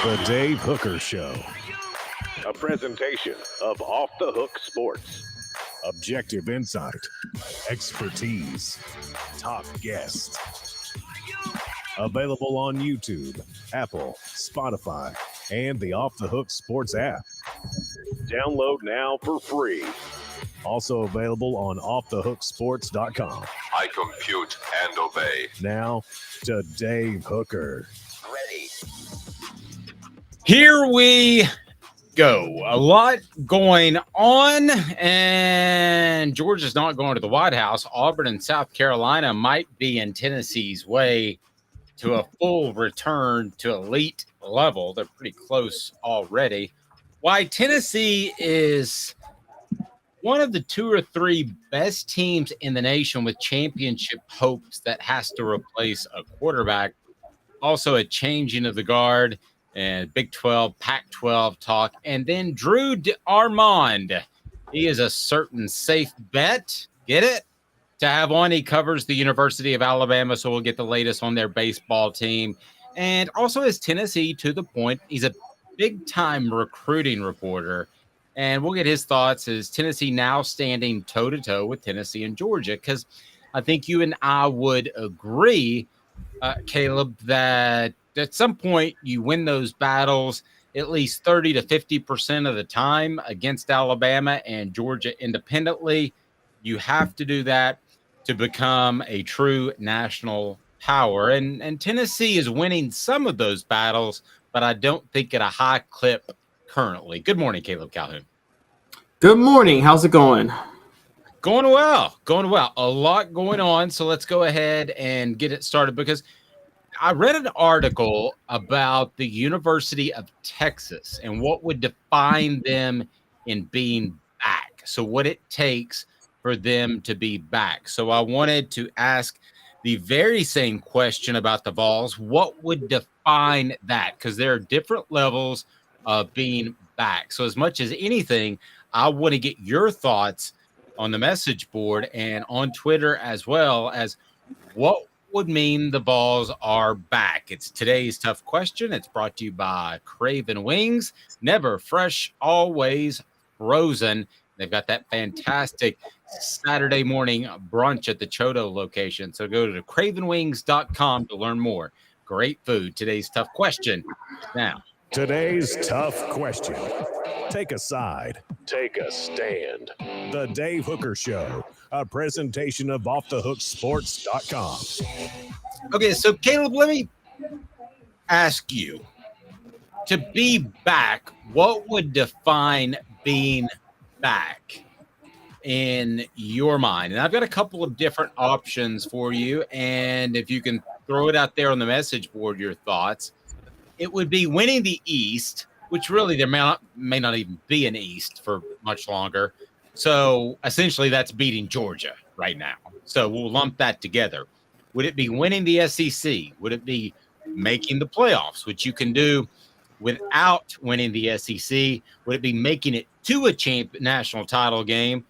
The Dave Hooker Show. A presentation of Off the Hook Sports. Objective insight, expertise, top guests. Available on YouTube, Apple, Spotify, and the Off the Hook Sports app. Download now for free. Also available on offthehooksports.com. I compute and obey. Now to Dave Hooker. Ready. Here we go. A lot going on, and Georgia's not going to the White House. Auburn and South Carolina might be in Tennessee's way to a full return to elite level. They're pretty close already. Why Tennessee is one of the 2 or 3 best teams in the nation with championship hopes that has to replace a quarterback. Also a changing of the guard and Big 12, Pac-12 talk. And then Drew DeArmond. He is a certain safe bet. Get it? To have on. He covers the University of Alabama, so we'll get the latest on their baseball team. And also is Tennessee to the point. He's a big-time recruiting reporter. And we'll get his thoughts. Is Tennessee now standing toe-to-toe with Tennessee and Georgia? Because I think you and I would agree, Caleb, that at some point you win those battles at least 30 to 50% of the time against Alabama and Georgia independently. You have to do that to become a true national power. And Tennessee is winning some of those battles, but I don't think at a high clip currently. Good morning, Caleb Calhoun. Good morning. How's it going? Going well. A lot going on. So let's go ahead and get it started, because I read an article about the University of Texas and what would define them in being back. So what it takes for them to be back. So I wanted to ask the very same question about the Vols. What would define that? Because there are different levels of being back. So as much as anything, I want to get your thoughts on the message board and on Twitter, as well as what would mean the Vols are back. It's today's tough question. It's brought to you by Craven Wings. Never fresh, always frozen. They've got that fantastic Saturday morning brunch at the Chodo location. So go to cravenwings.com to learn more. Great food. Today's tough question. Now, Today's tough question. Take a side. Take a stand. The Dave Hooker Show. A presentation of offthehooksports.com. okay, so Caleb, let me ask you, to be back, what would define being back in your mind? And I've got a couple of different options for you, and if you can throw it out there on the message board, your thoughts. It would be winning the East, which really there may not even be an East for much longer. So essentially that's beating Georgia right now. So we'll lump that together. Would it be winning the SEC? Would it be making the playoffs, which you can do without winning the SEC? Would it be making it to a national title game?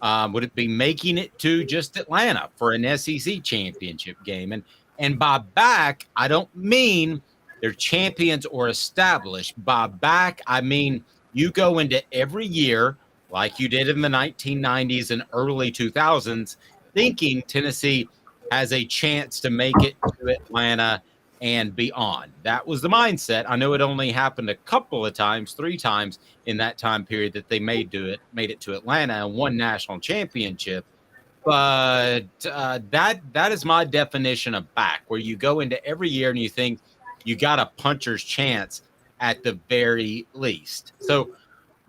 Would it be making it to just Atlanta for an SEC championship game? And by back, I don't mean they're champions or established. By back, I mean you go into every year like you did in the 1990s and early 2000s, thinking Tennessee has a chance to make it to Atlanta and beyond. That was the mindset. I know it only happened a couple of times, 3 times in that time period that they made it to Atlanta and won national championship. But that is my definition of back, where you go into every year and you think you got a puncher's chance at the very least. So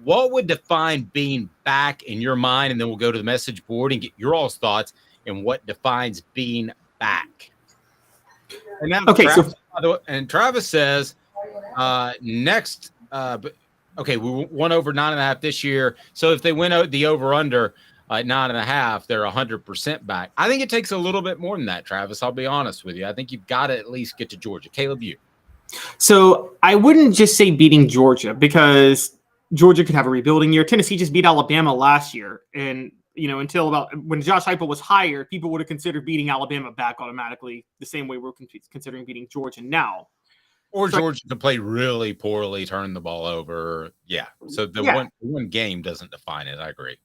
what would define being back in your mind? And then we'll go to the message board and get your all's thoughts and what defines being back. And now, Okay, Travis says next. We won over 9.5 this year. So if they win the over/under at 9.5, they're 100% back. I think it takes a little bit more than that, Travis. I'll be honest with you. I think you've got to at least get to Georgia. Caleb, you. So I wouldn't just say beating Georgia, because Georgia could have a rebuilding year. Tennessee just beat Alabama last year, and until about when Josh Heupel was hired, people would have considered beating Alabama back automatically, the same way we're considering beating Georgia now. Or Georgia to play really poorly, turn the ball over. Yeah. So the one game doesn't define it. I agree.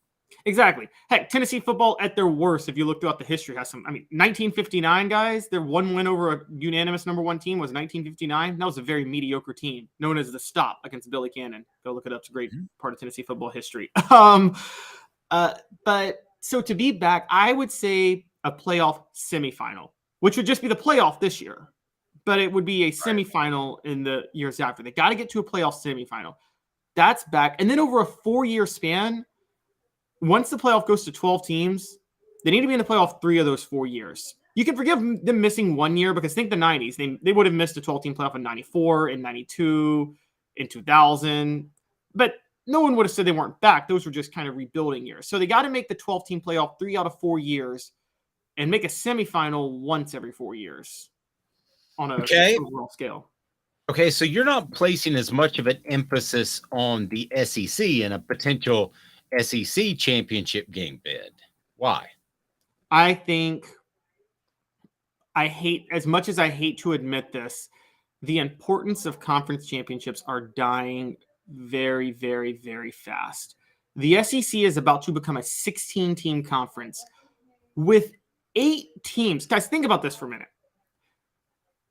Exactly. Heck, Tennessee football at their worst, if you look throughout the history, has some. 1959, guys, their one win over a unanimous number one team was 1959. That was a very mediocre team, known as the Stop against Billy Cannon. Go look it up. It's a great part of Tennessee football history. But so to be back, I would say a playoff semifinal, which would just be the playoff this year, but it would be a semifinal in the years after. They got to get to a playoff semifinal. That's back. And then over a 4-year span, once the playoff goes to 12 teams, they need to be in the playoff 3 of those 4 years. You can forgive them missing 1 year because think the 90s. They would have missed a 12-team playoff in 94, in 92, in 2000. But no one would have said they weren't back. Those were just kind of rebuilding years. So they got to make the 12-team playoff 3 out of 4 years and make a semifinal once every 4 years on a overall scale. Okay, so you're not placing as much of an emphasis on the SEC and a potential SEC championship game bid. Why? I think as much as I hate to admit this, the importance of conference championships are dying very, very, very fast. The SEC is about to become a 16-team conference with 8 teams. Guys, think about this for a minute.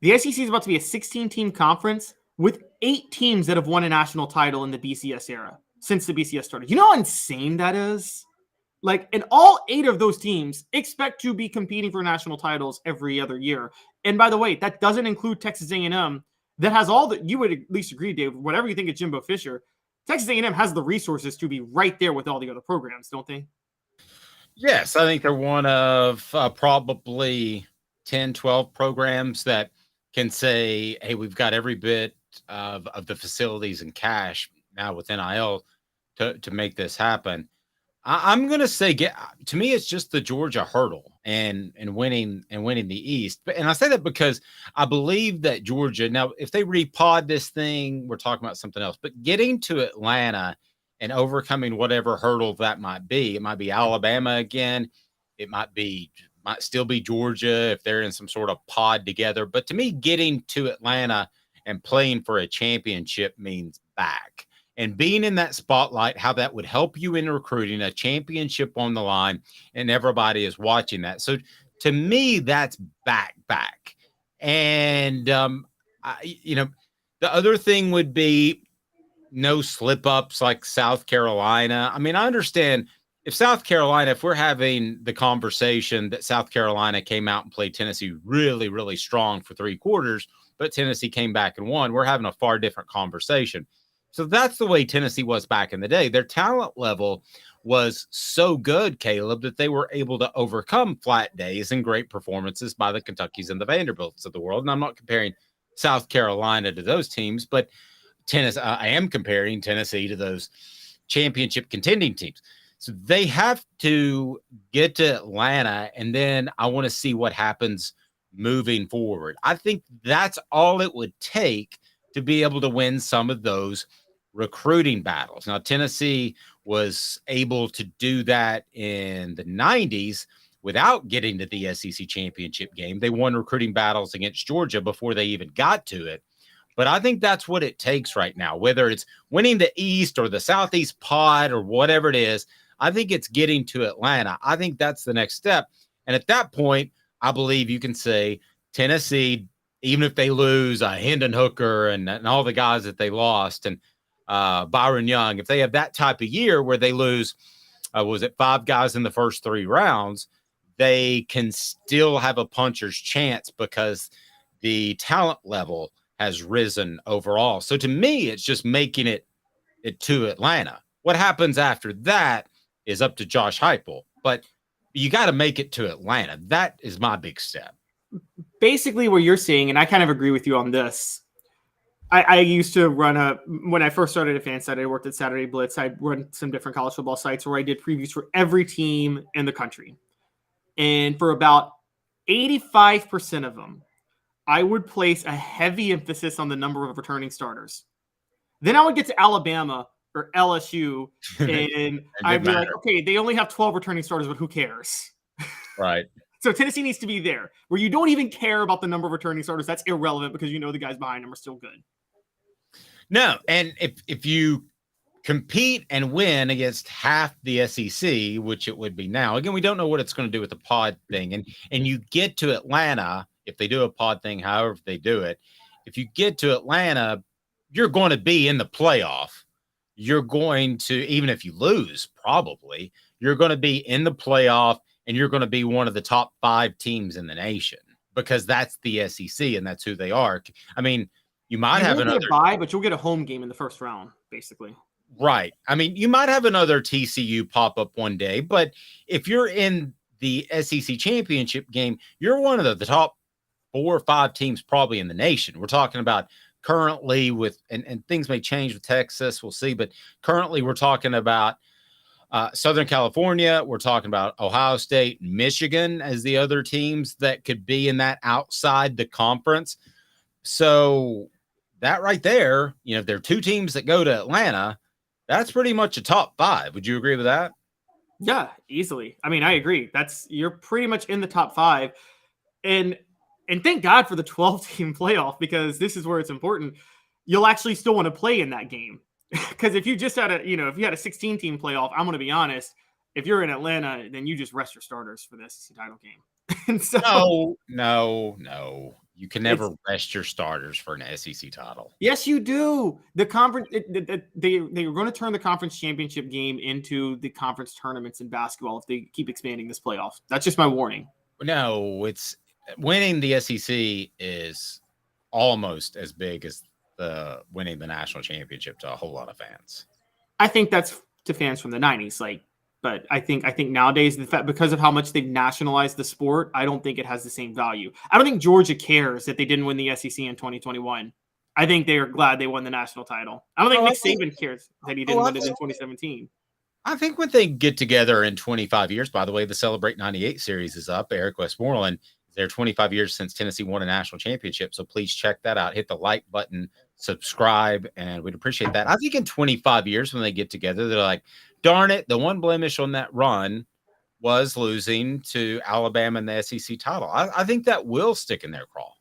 The SEC is about to be a 16-team conference with 8 teams that have won a national title in the BCS era since the BCS started. You know how insane that is? And all 8 of those teams expect to be competing for national titles every other year. And by the way, that doesn't include Texas A&M. That has all that. You would at least agree, Dave, whatever you think of Jimbo Fisher, Texas A&M has the resources to be right there with all the other programs, don't they? Yes, I think they're one of probably 10, 12 programs that can say, hey, we've got every bit of the facilities and cash now with NIL to make this happen. I'm going to say, to me, it's just the Georgia hurdle and winning the East. And I say that because I believe that Georgia, now, if they repod this thing, we're talking about something else. But getting to Atlanta and overcoming whatever hurdle that might be, it might be Alabama again. It might still be Georgia if they're in some sort of pod together. But to me, getting to Atlanta and playing for a championship means back. And being in that spotlight, how that would help you in recruiting, a championship on the line, and everybody is watching that. So to me, that's back. And, the other thing would be no slip-ups like South Carolina. I mean, I understand if we're having the conversation that South Carolina came out and played Tennessee really, really strong for 3 quarters, but Tennessee came back and won, we're having a far different conversation. So that's the way Tennessee was back in the day. Their talent level was so good, Caleb, that they were able to overcome flat days and great performances by the Kentuckys and the Vanderbilts of the world. And I'm not comparing South Carolina to those teams, but I am comparing Tennessee to those championship contending teams. So they have to get to Atlanta, and then I want to see what happens moving forward. I think that's all it would take to be able to win some of those recruiting battles. Now, Tennessee was able to do that in the 90s without getting to the SEC championship game. They won recruiting battles against Georgia before they even got to it. But I think that's what it takes right now, whether it's winning the East or the Southeast pod or whatever it is. I think it's getting to Atlanta. I think that's the next step. And at that point, I believe you can say Tennessee, even if they lose Hendon Hooker and all the guys that they lost and Byron Young, if they have that type of year where they lose, 5 guys in the first 3 rounds, they can still have a puncher's chance because the talent level has risen overall. So to me, it's just making it to Atlanta. What happens after that is up to Josh Heupel, but you got to make it to Atlanta. That is my big step. Basically what you're saying, and I kind of agree with you on this. I used to run when I first started at FanSide, I worked at Saturday Blitz. I'd run some different college football sites where I did previews for every team in the country. And for about 85% of them, I would place a heavy emphasis on the number of returning starters. Then I would get to Alabama or LSU, and I'd be like, okay, they only have 12 returning starters, but who cares? Right. So Tennessee needs to be there, where you don't even care about the number of returning starters. That's irrelevant because you know the guys behind them are still good. No, and if you compete and win against half the SEC, which it would be now. Again, we don't know what it's going to do with the pod thing. And you get to Atlanta, if they do a pod thing, however they do it, if you get to Atlanta, you're going to be in the playoff. You're going to, even if you lose, probably, you're going to be in the playoff and you're going to be one of the top 5 teams in the nation because that's the SEC and that's who they are. I mean, you might have another bye, but you'll get a home game in the first round, basically. Right. I mean, you might have another TCU pop up one day, but if you're in the SEC championship game, you're one of the top 4 or 5 teams probably in the nation. We're talking about currently with, and things may change with Texas, we'll see, but currently we're talking about Southern California. We're talking about Ohio State, Michigan as the other teams that could be in that outside the conference. So that right there, you know, there are 2 teams that go to Atlanta. That's pretty much a top 5. Would you agree with that? Yeah, easily. I mean, I agree. You're pretty much in the top 5. And thank God for the 12-team playoff, because this is where it's important. You'll actually still want to play in that game. Because if you just had if you had a 16-team playoff, I'm going to be honest, if you're in Atlanta, then you just rest your starters for the SEC title game. And so No. You can never rest your starters for an SEC title. Yes, you do. The conference they were going to turn the conference championship game into the conference tournaments in basketball if they keep expanding this playoff. That's just my warning. No, it's winning the SEC is almost as big as the winning the national championship to a whole lot of fans. I think that's to fans from the 90s, but I think nowadays, because of how much they've nationalized the sport, I don't think it has the same value. I don't think Georgia cares that they didn't win the SEC in 2021. I think they are glad they won the national title. I don't think Nick Saban cares that he didn't win it in 2017. I think when they get together in 25 years, by the way, the Celebrate 98 series is up. Eric Westmoreland, they're 25 years since Tennessee won a national championship. So please check that out. Hit the like button, subscribe, and we'd appreciate that. I think in 25 years when they get together, they're like, darn it, the one blemish on that run was losing to Alabama in the SEC title. I think that will stick in their craw.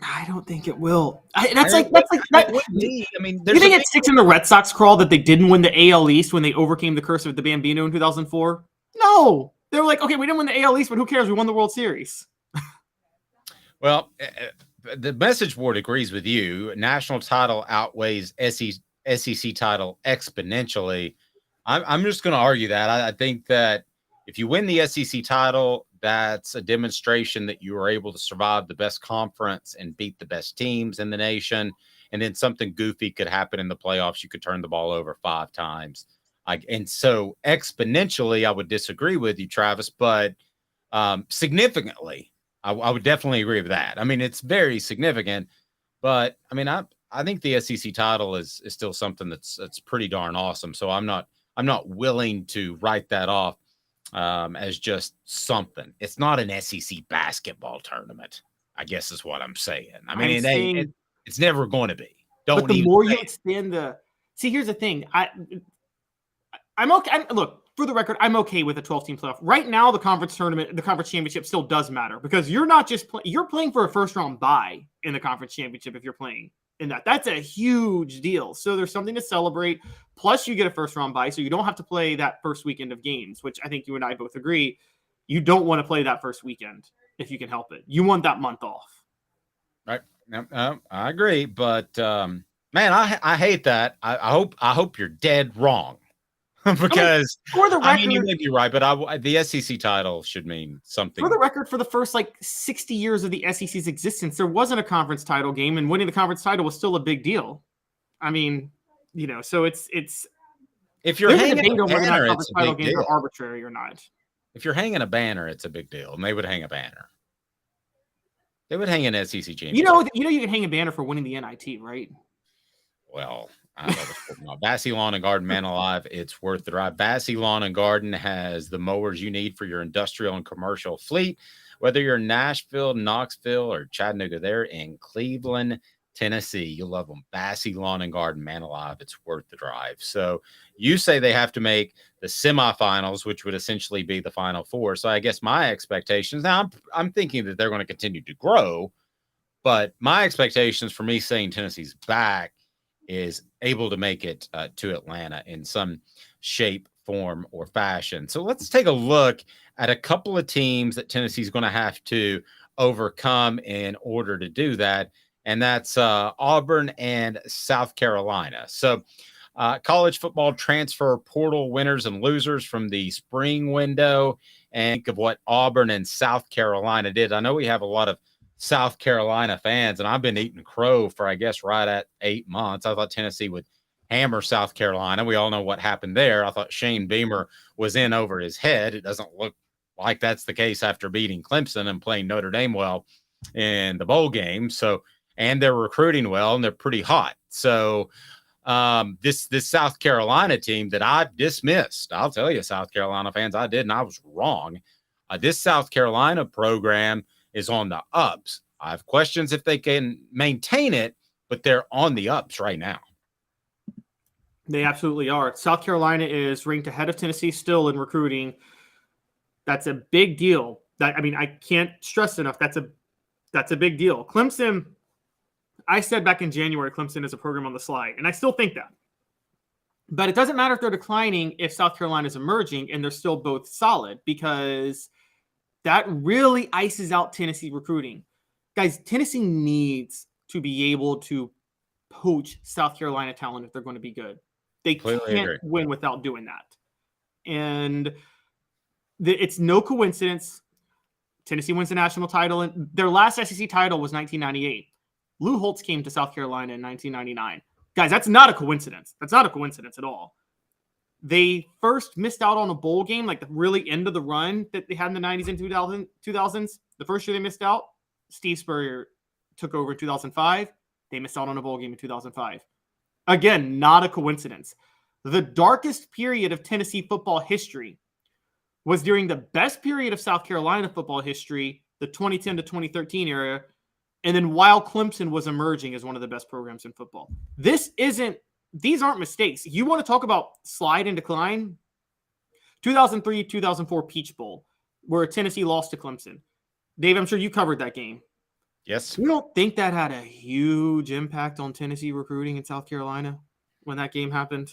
I don't think it will. I mean, you think it sticks in the Red Sox crawl that they didn't win the AL East when they overcame the curse of the Bambino in 2004? No. They were like, okay, we didn't win the AL East, but who cares? We won the World Series. Well, the message board agrees with you. National title outweighs SEC title exponentially. I'm just going to argue that. I think that if you win the SEC title, that's a demonstration that you were able to survive the best conference and beat the best teams in the nation. And then something goofy could happen in the playoffs. You could turn the ball over 5 times. And so exponentially, I would disagree with you, Travis, but significantly, I would definitely agree with that. I mean, it's very significant, but I mean, I think the SEC title is still something that's pretty darn awesome. So I'm not willing to write that off as just something. It's not an SEC basketball tournament, I guess is what I'm saying. I mean, it's never going to be. But the more you expand here's the thing. I'm okay. Look, for the record, I'm okay with a 12-team playoff. Right now, the conference tournament, the conference championship still does matter because you're not just you're playing for a first-round bye in the conference championship if you're playing in that. That's a huge deal. So there's something to celebrate. Plus, you get a first-round bye, so you don't have to play that first weekend of games, which I think you and I both agree. You don't want to play that first weekend if you can help it. You want that month off. Right. I agree, but man, I hate that. I hope you're dead wrong. Because for the record, you may be right, but the SEC title should mean something. For the record, for the first 60 years of the SEC's existence, there wasn't a conference title game, and winning the conference title was still a big deal. I mean, so it's if you're hanging a banner, whether or not it's conference a title big games deal. are arbitrary or not. If you're hanging a banner, it's a big deal, and they would hang a banner. They would hang an SEC championship. You can hang a banner for winning the NIT, right? Well, I know Bassey Lawn and Garden, man alive, it's worth the ride. Bassey Lawn and Garden has the mowers you need for your industrial and commercial fleet. Whether you're in Nashville, Knoxville, or Chattanooga, they're in Cleveland, Tennessee, you love them. Bassey, Lawn and Garden, man alive, it's worth the drive. So you say they have to make the semifinals, which would essentially be the Final Four. So I guess my expectations now, I'm thinking that they're going to continue to grow, but my expectations for me saying Tennessee's back is able to make it to Atlanta in some shape, form, or fashion. So let's take a look at a couple of teams that Tennessee's going to have to overcome in order to do that. And that's Auburn and South Carolina. So college football transfer portal winners and losers from the spring window, and think of what Auburn and South Carolina did. I know we have a lot of South Carolina fans, and I've been eating crow for, I guess, right at 8 months. I thought Tennessee would hammer South Carolina. We all know what happened there. I thought Shane Beamer was in over his head. It doesn't look like that's the case after beating Clemson and playing Notre Dame well in the bowl game. So, and they're recruiting well, and they're pretty hot. So this South Carolina team that I've dismissed, I'll tell you, South Carolina fans, I did, and I was wrong. This South Carolina program is on the ups. I have questions if they can maintain it, but they're on the ups right now. They absolutely are. South Carolina is ranked ahead of Tennessee still in recruiting. That's a big deal. I can't stress enough. That's a big deal. Clemson, I said back in January, Clemson is a program on the slide, and I still think that. But it doesn't matter if they're declining if South Carolina is emerging and they're still both solid, because that really ices out Tennessee recruiting. Guys, Tennessee needs to be able to poach South Carolina talent if they're going to be good. They can't win without doing that. And it's no coincidence. Tennessee wins the national title, and their last SEC title was 1998. Lou Holtz came to South Carolina in 1999. Guys, that's not a coincidence. That's not a coincidence at all. They first missed out on a bowl game, like the really end of the run that they had in the 90s and 2000s. The first year they missed out, Steve Spurrier took over in 2005. They missed out on a bowl game in 2005. Again, not a coincidence. The darkest period of Tennessee football history was during the best period of South Carolina football history, the 2010 to 2013 era, and then while Clemson was emerging as one of the best programs in football. These aren't mistakes. You want to talk about slide and decline? 2003, 2004 Peach Bowl, where Tennessee lost to Clemson. Dave, I'm sure you covered that game. Yes. You don't think that had a huge impact on Tennessee recruiting in South Carolina when that game happened?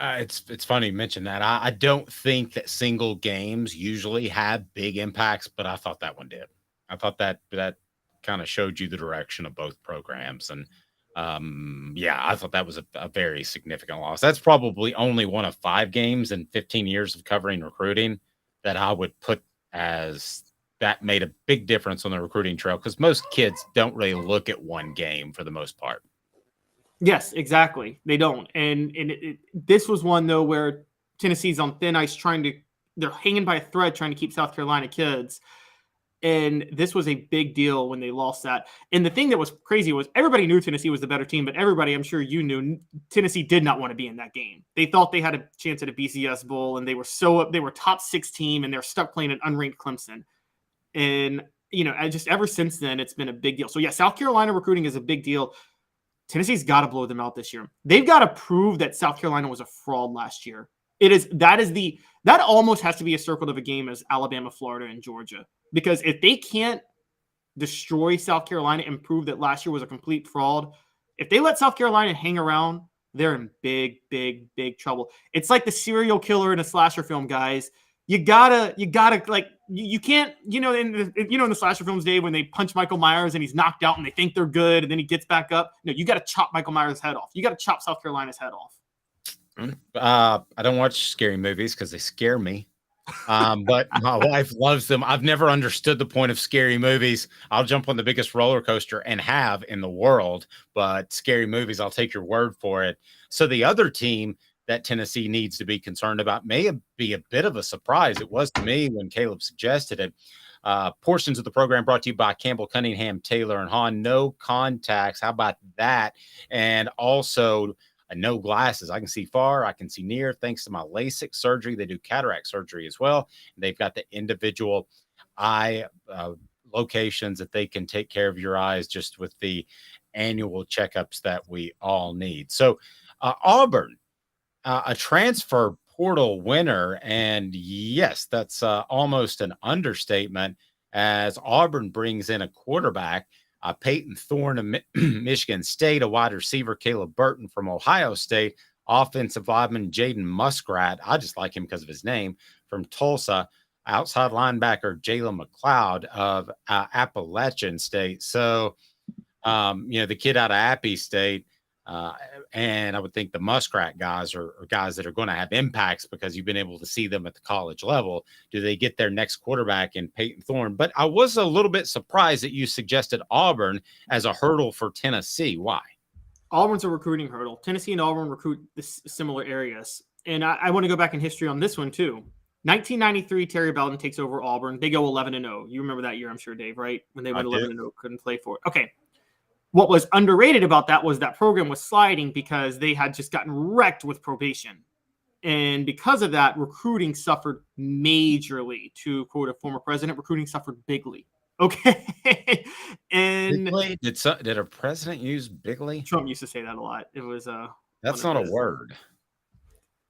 It's funny you mention that. I don't think that single games usually have big impacts, but I thought that one did. I thought that kind of showed you the direction of both programs. And I thought that was a very significant loss. That's probably only one of 5 games in 15 years of covering recruiting that I would put as that made a big difference on the recruiting trail, because most kids don't really look at one game for the most part. Yes, exactly. They don't. And this was one, though, where Tennessee's on thin ice they're hanging by a thread trying to keep South Carolina kids. And this was a big deal when they lost that. And the thing that was crazy was everybody knew Tennessee was the better team, but everybody, I'm sure you knew, Tennessee did not want to be in that game. They thought they had a chance at a BCS Bowl, and they were top 6 team, and they're stuck playing an unranked Clemson. And, just ever since then, it's been a big deal. So, yeah, South Carolina recruiting is a big deal. Tennessee's got to blow them out this year. They've got to prove that South Carolina was a fraud last year. That almost has to be a circle of a game as Alabama, Florida, and Georgia. Because if they can't destroy South Carolina and prove that last year was a complete fraud, if they let South Carolina hang around, they're in big, big, big trouble. It's like the serial killer in a slasher film, guys. You gotta like, you can't, in the slasher films, Dave, when they punch Michael Myers and he's knocked out and they think they're good and then he gets back up. No, you got to chop Michael Myers' head off. You got to chop South Carolina's head off. I don't watch scary movies because they scare me. But my wife loves them. I've never understood the point of scary movies. I'll jump on the biggest roller coaster and have in the world, but scary movies, I'll take your word for it. So the other team that Tennessee needs to be concerned about may be a bit of a surprise. It was to me when Caleb suggested it. Portions of the program brought to you by Campbell, Cunningham, Taylor, and Hahn. No contacts. How about that? And also no glasses. I can see far. I can see near thanks to my LASIK surgery. They do cataract surgery as well. And they've got the individual eye locations that they can take care of your eyes just with the annual checkups that we all need. So Auburn, a transfer portal winner, and yes, that's almost an understatement, as Auburn brings in a quarterback, Peyton Thorne of Michigan State, a wide receiver, Caleb Burton from Ohio State, offensive lineman Jaden Muskrat, I just like him because of his name, from Tulsa, outside linebacker Jalen McLeod of Appalachian State. So, the kid out of Appy State, and I would think the Muskrat guys are guys that are going to have impacts because you've been able to see them at the college level. Do they get their next quarterback in Peyton Thorne? But I was a little bit surprised that you suggested Auburn as a hurdle for Tennessee. Why? Auburn's a recruiting hurdle. Tennessee and Auburn recruit similar areas. And I want to go back in history on this one too. 1993, Terry Belton takes over Auburn. They go 11-0. You remember that year, I'm sure, Dave, right? When they went 11-0, couldn't play for it. Okay. What was underrated about that was that program was sliding because they had just gotten wrecked with probation. And because of that, recruiting suffered majorly. To quote a former president, recruiting suffered bigly. Okay. And Bigly? Did a president use bigly? Trump used to say that a lot. It was that's not a word.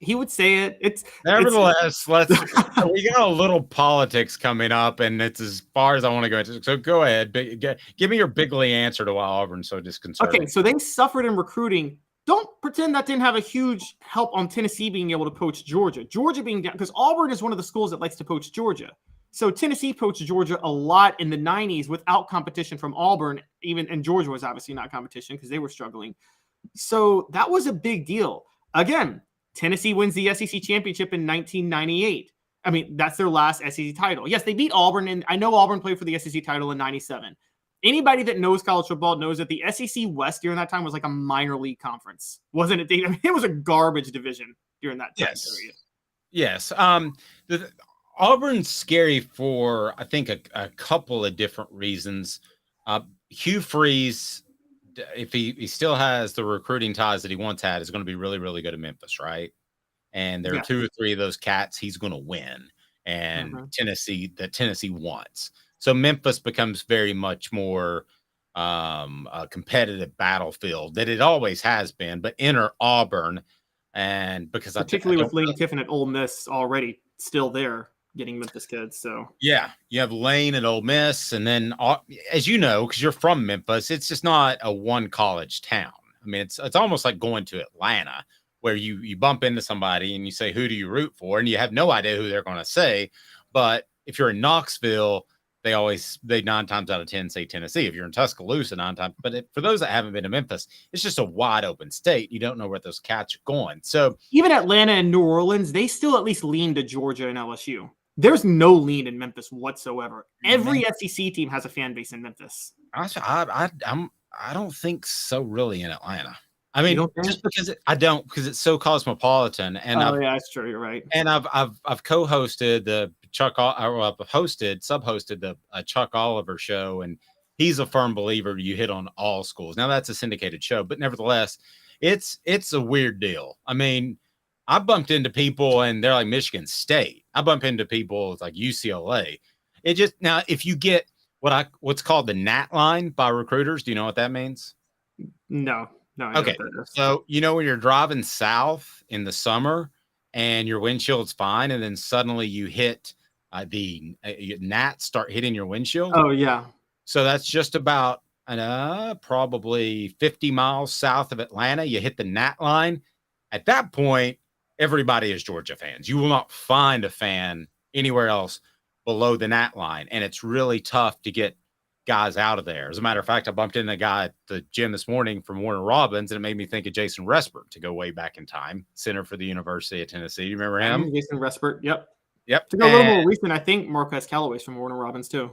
He would say it. It's nevertheless, we got a little politics coming up, and it's as far as I want to go into. So go ahead, give me your bigly answer to why Auburn's so disconcerting. Okay, so they suffered in recruiting. Don't pretend that didn't have a huge help on Tennessee being able to poach Georgia. Georgia being down, because Auburn is one of the schools that likes to poach Georgia. So Tennessee poached Georgia a lot in the 90s without competition from Auburn, and Georgia was obviously not competition because they were struggling. So that was a big deal. Again, Tennessee wins the SEC championship in 1998. I mean, that's their last SEC title. Yes, they beat Auburn, and I know Auburn played for the SEC title in 97. Anybody that knows college football knows that the SEC West during that time was like a minor league conference, wasn't it? I mean, it was a garbage division during that time period. Yes. Auburn's scary for, I think, a couple of different reasons. Hugh Freeze, if he still has the recruiting ties that he once had, is going to be really, really good at Memphis, right? And there are 2 or 3 of those cats he's going to win, and Tennessee wants. So Memphis becomes very much more a competitive battlefield that it always has been, but enter Auburn, and because particularly with Lane Kiffin at Ole Miss already still there, getting Memphis kids. So yeah, you have Lane at Ole Miss, and then as you know, because you're from Memphis, it's just not a one college town. I mean, it's almost like going to Atlanta, where you bump into somebody and you say, who do you root for? And you have no idea who they're going to say. But if you're in Knoxville, they 9 times out of 10 say Tennessee. If you're in Tuscaloosa, 9 times. But for those that haven't been to Memphis, it's just a wide open state. You don't know where those cats are going. So even Atlanta and New Orleans, they still at least lean to Georgia and LSU. There's no lean in Memphis whatsoever. Every SEC team has a fan base in Memphis. I don't think so really in Atlanta. I mean, just because because it's so cosmopolitan. And yeah, that's true. You're right. And I've co-hosted the sub-hosted the Chuck Oliver show, and he's a firm believer you hit on all schools. Now that's a syndicated show, but nevertheless, it's a weird deal. I mean, I bumped into people and they're like Michigan State. I bump into people like UCLA. It just, now if you get what's called the NAT line by recruiters, do you know what that means? No. Okay. So, when you're driving south in the summer and your windshield's fine, and then suddenly you hit the gnats start hitting your windshield. Oh, yeah. So that's just about probably 50 miles south of Atlanta. You hit the gnat line. At that point, everybody is Georgia fans. You will not find a fan anywhere else below the gnat line. And it's really tough to get guys out of there. As a matter of fact, I bumped into a guy at the gym this morning from Warner Robins, and it made me think of Jason Respert, to go way back in time, center for the University of Tennessee. You remember him? Jason Respert. Yep. To go a little more recent, I think Marquez Callaway's from Warner Robins too.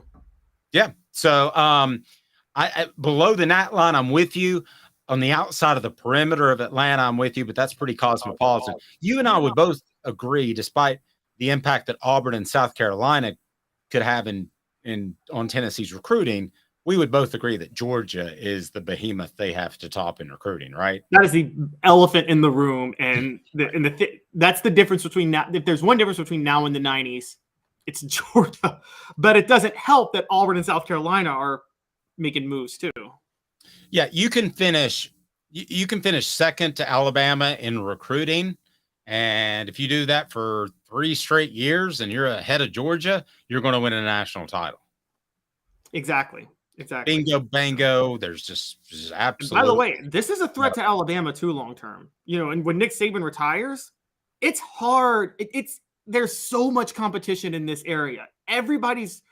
Yeah. So I below the gnat line, I'm with you. On the outside of the perimeter of Atlanta, I'm with you, but that's pretty cosmopolitan. You and I would both agree, despite the impact that Auburn and South Carolina could have on Tennessee's recruiting, we would both agree that Georgia is the behemoth they have to top in recruiting, right? That is the elephant in the room, and that's the difference between now. If there's one difference between now and the 90s, it's Georgia. But it doesn't help that Auburn and South Carolina are making moves too. Yeah, you can finish second to Alabama in recruiting. And if you do that for 3 straight years and you're ahead of Georgia, you're going to win a national title. Exactly. Bingo, bango. There's just absolutely. By the way, this is a threat to Alabama too, long term. And when Nick Saban retires, it's hard. There's so much competition in this area. Everybody's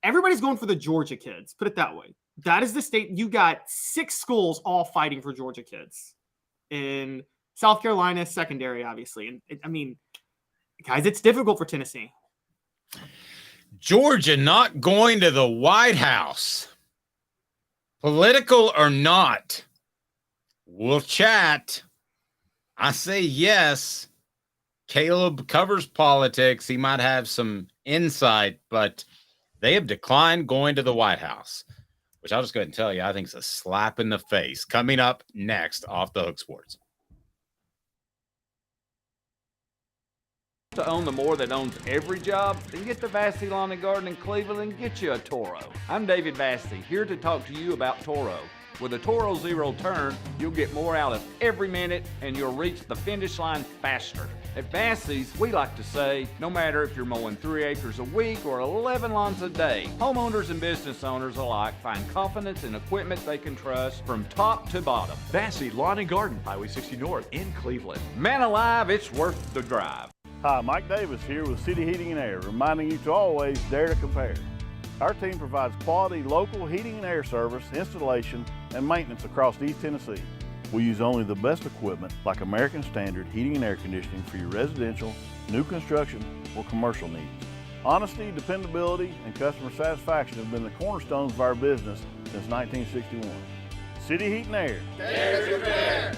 going for the Georgia kids. Put it that way. That is the state. You got 6 schools all fighting for Georgia kids. In South Carolina, secondary, obviously. And guys, it's difficult for Tennessee. Georgia not going to the White House. Political or not, we'll chat. I say yes. Caleb covers politics. He might have some insight, but they have declined going to the White House, which I'll just go ahead and tell you, I think it's a slap in the face. Coming up next, Off the Hook Sports. To own the more that owns every job, then get to Vassy Lawn and Garden in Cleveland and get you a Toro. I'm David Vassy, here to talk to you about Toro. With a Toro Zero Turn, you'll get more out of every minute and you'll reach the finish line faster. At Vassy's, we like to say, no matter if you're mowing 3 acres a week or 11 lawns a day, homeowners and business owners alike find confidence in equipment they can trust from top to bottom. Vassy Lawn and Garden, Highway 60 North in Cleveland. Man alive, it's worth the drive. Hi, Mike Davis here with City Heating and Air, reminding you to always dare to compare. Our team provides quality local heating and air service, installation, and maintenance across East Tennessee. We use only the best equipment like American Standard heating and air conditioning for your residential, new construction, or commercial needs. Honesty, dependability, and customer satisfaction have been the cornerstones of our business since 1961. City Heat and Air. Dare to compare.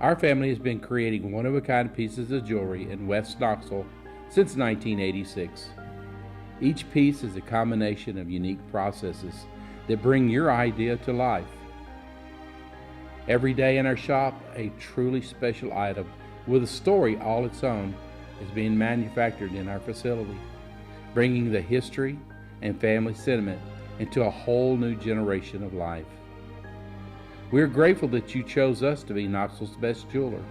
Our family has been creating one-of-a-kind pieces of jewelry in West Knoxville since 1986. Each piece is a combination of unique processes that bring your idea to life. Every day in our shop, a truly special item with a story all its own is being manufactured in our facility, bringing the history and family sentiment into a whole new generation of life. We're grateful that you chose us to be Knoxville's best jeweler,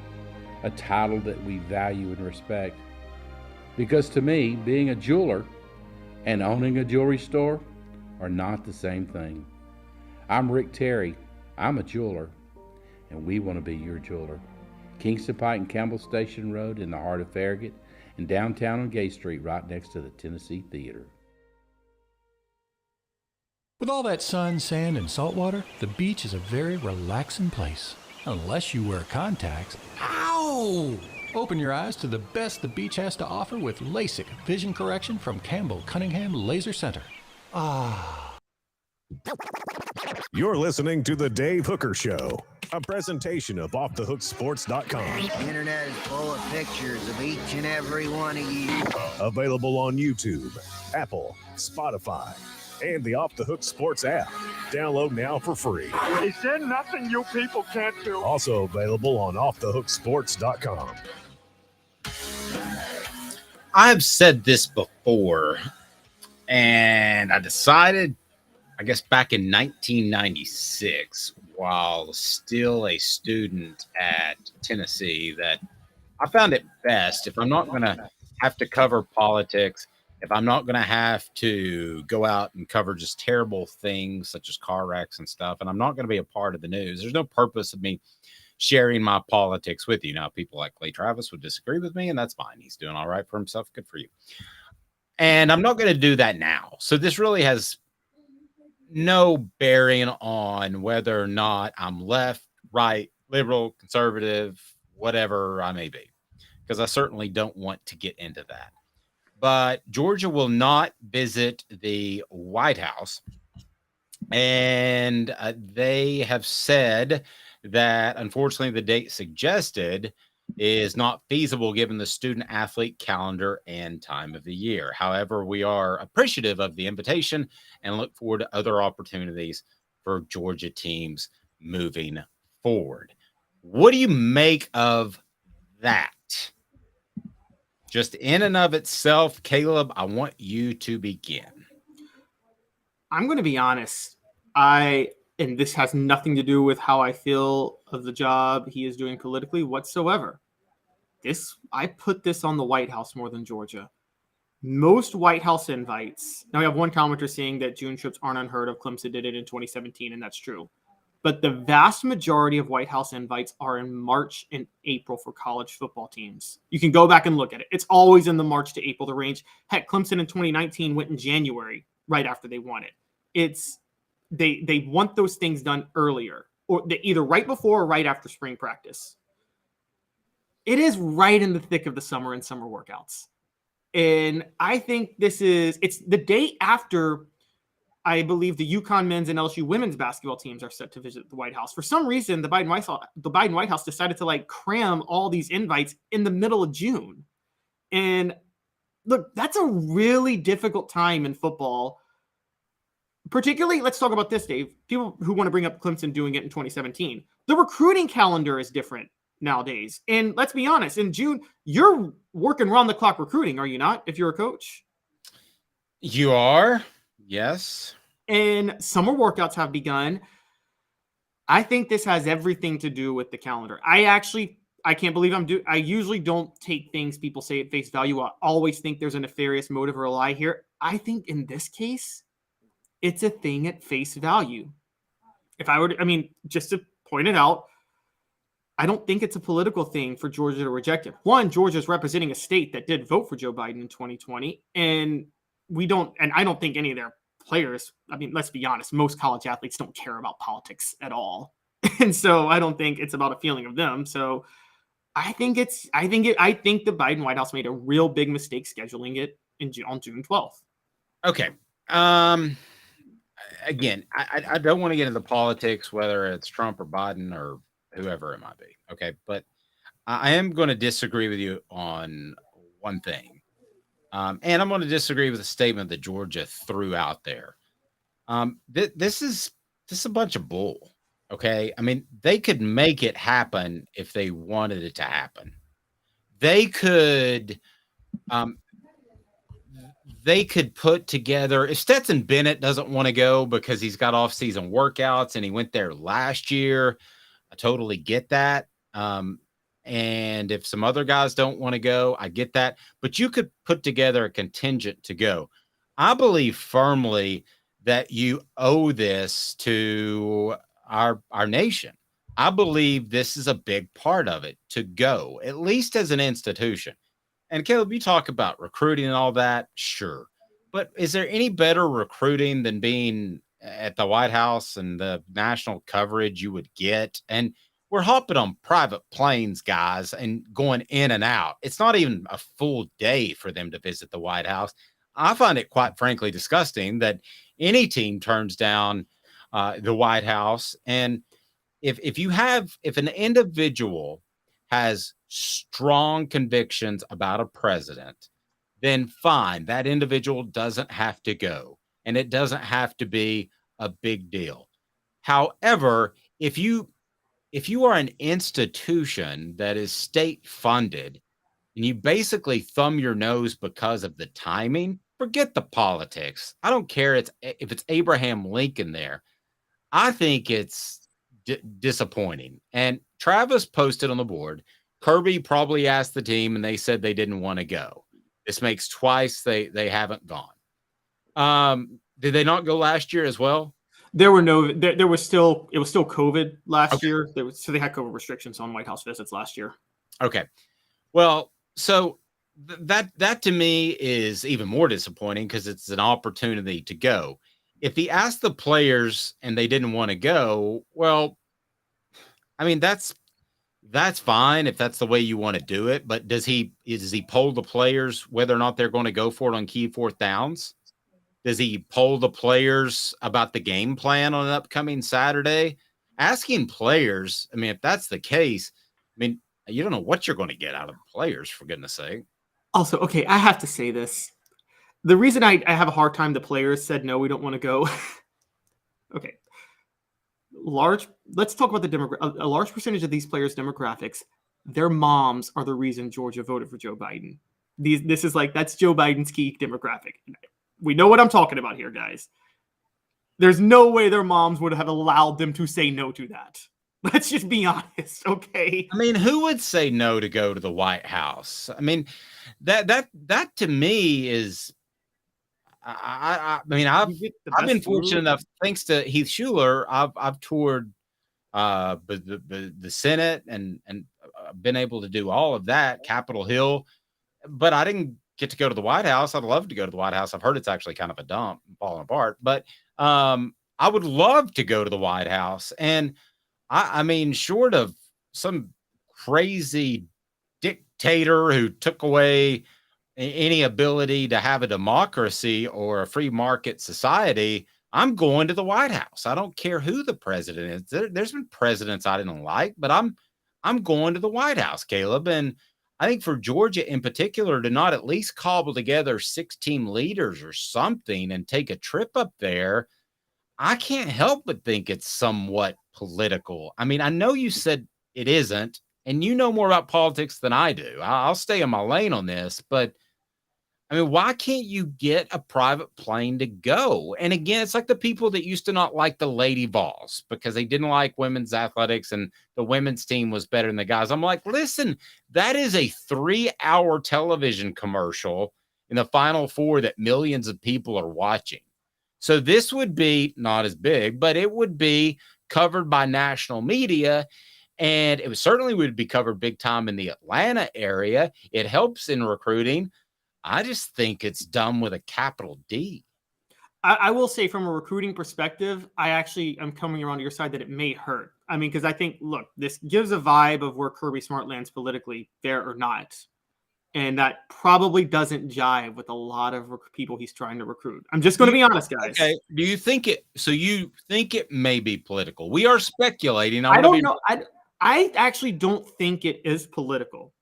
a title that we value and respect. Because to me, being a jeweler and owning a jewelry store are not the same thing. I'm Rick Terry, I'm a jeweler, and we want to be your jeweler. Kingston Pike and Campbell Station Road in the heart of Farragut, and downtown on Gay Street right next to the Tennessee Theater. With all that sun, sand, and salt water, the beach is a very relaxing place. Unless you wear contacts. Ow! Open your eyes to the best the beach has to offer with LASIK vision correction from Campbell Cunningham Laser Center. Ah. You're listening to The Dave Hooker Show, a presentation of OffTheHookSports.com. The internet is full of pictures of each and every one of you. Available on YouTube, Apple, Spotify, and the Off the Hook Sports app. Download now for free. Is there nothing you people can't do? Also available on OffTheHookSports.com. I've said this before, and I decided, I guess back in 1996, while still a student at Tennessee, that I found it best, if I'm not going to have to cover politics, if I'm not going to have to go out and cover just terrible things such as car wrecks and stuff, and I'm not going to be a part of the news, there's no purpose of me sharing my politics with you. Now, people like Clay Travis would disagree with me, and that's fine. He's doing all right for himself. Good for you. And I'm not going to do that now. So this really has no bearing on whether or not I'm left, right, liberal, conservative, whatever I may be, because I certainly don't want to get into that. But Georgia will not visit the White House, and they have said that, unfortunately, the date suggested is not feasible given the student-athlete calendar and time of the year. However, we are appreciative of the invitation and look forward to other opportunities for Georgia teams moving forward. What do you make of that? just in and of itself, Caleb, I want you to begin. I'm going to be honest. And this has nothing to do with how I feel of the job he is doing politically whatsoever. I put this on the White House more than Georgia. Most White House invites. Now we have one commenter saying that June trips aren't unheard of. Clemson did it in 2017, and that's true. But the vast majority of White House invites are in March and April for college football teams. You can go back and look at it. It's always in the March to April range. Heck, Clemson in 2019 went in January, right after they won it. They want those things done earlier, or either right before or right after spring practice. It is right in the thick of the summer and summer workouts. And I think it's the day after, I believe, the UConn men's and LSU women's basketball teams are set to visit the White House. For some reason, the Biden White House decided to cram all these invites in the middle of June. And look, that's a really difficult time in football. Particularly, let's talk about this, Dave. People who want to bring up Clemson doing it in 2017. The recruiting calendar is different nowadays. And let's be honest, in June, you're working round the clock recruiting, are you not, if you're a coach? You are, yes. And summer workouts have begun. I think this has everything to do with the calendar. I can't believe I usually don't take things people say at face value. I always think there's a nefarious motive or a lie here. I think in this case, it's a thing at face value. If I were to, just to point it out, I don't think it's a political thing for Georgia to reject it. One, Georgia's representing a state that did vote for Joe Biden in 2020. And I don't think any of their players, let's be honest, most college athletes don't care about politics at all. And so I don't think it's about a feeling of them. So I think the Biden White House made a real big mistake scheduling it on June 12th. Okay. Again, I don't want to get into the politics, whether it's Trump or Biden or whoever it might be. Okay. But I am going to disagree with you on one thing. And I'm going to disagree with the statement that Georgia threw out there. This is a bunch of bull. Okay. They could make it happen if they wanted it to happen. They could put together, if Stetson Bennett doesn't want to go because he's got off-season workouts and he went there last year, I totally get that. And if some other guys don't want to go, I get that. But you could put together a contingent to go. I believe firmly that you owe this to our nation. I believe this is a big part of it, to go, at least as an institution. And Caleb, you talk about recruiting and all that. Sure. But is there any better recruiting than being at the White House and the national coverage you would get? And we're hopping on private planes, guys, and going in and out. It's not even a full day for them to visit the White House. I find it quite frankly disgusting that any team turns down the White House. And if an individual has strong convictions about a president, then fine, that individual doesn't have to go, and it doesn't have to be a big deal. However, if you are an institution that is state funded and you basically thumb your nose because of the timing, forget the politics. I don't care if it's Abraham Lincoln there. I think it's disappointing. And Travis posted on the board, Kirby probably asked the team and they said they didn't want to go. This makes twice they haven't gone. Did they not go last year as well? There was still COVID last year. So they had COVID restrictions on White House visits last year. Okay. Well, so that to me is even more disappointing because it's an opportunity to go. If he asked the players and they didn't want to go, well, that's fine if that's the way you want to do it. But does he poll the players whether or not they're going to go for it on key fourth downs? Does he poll the players about the game plan on an upcoming Saturday? Asking players, if that's the case, you don't know what you're going to get out of the players, for goodness sake. Also, okay, I have to say this. The reason I have a hard time the players said, no, we don't want to go. Okay. Let's talk about a large percentage of these players' demographics. Their moms are the reason Georgia voted for Joe Biden. This is like, that's Joe Biden's key demographic. We know what I'm talking about here, guys. There's no way their moms would have allowed them to say no to that. Let's just be honest, okay? I mean, who would say no to go to the White House? I mean, that to me is, I've been fortunate enough, thanks to Heath Schuler, I've toured the Senate and been able to do all of that, Capitol Hill, but I didn't get to go to the White House. I'd love to go to the White House. I've heard it's actually kind of a dump, falling apart, but I would love to go to the White House. And I mean, short of some crazy dictator who took away any ability to have a democracy or a free market society, I'm going to the White House. I don't care who the president is. There's been presidents I didn't like, but I'm going to the White House, Caleb. And I think for Georgia in particular, to not at least cobble together 6 team leaders or something and take a trip up there, I can't help but think it's somewhat political. I mean, I know you said it isn't, and you know more about politics than I do. I'll stay in my lane on this, but I mean, why can't you get a private plane to go? And again, it's like the people that used to not like the Lady Vols because they didn't like women's athletics and the women's team was better than the guys. I'm like, listen, that is a 3-hour television commercial in the Final Four that millions of people are watching. So this would be not as big, but it would be covered by national media. And it certainly would be covered big time in the Atlanta area. It helps in recruiting. I just think it's dumb with a capital D. I will say from a recruiting perspective, I actually am coming around to your side that it may hurt. I mean, because I think, look, this gives a vibe of where Kirby Smart lands politically, fair or not. And that probably doesn't jive with a lot of people he's trying to recruit. I'm just going to be honest, guys. Okay. Do you think it? So you think it may be political? We are speculating. I don't know. I actually don't think it is political.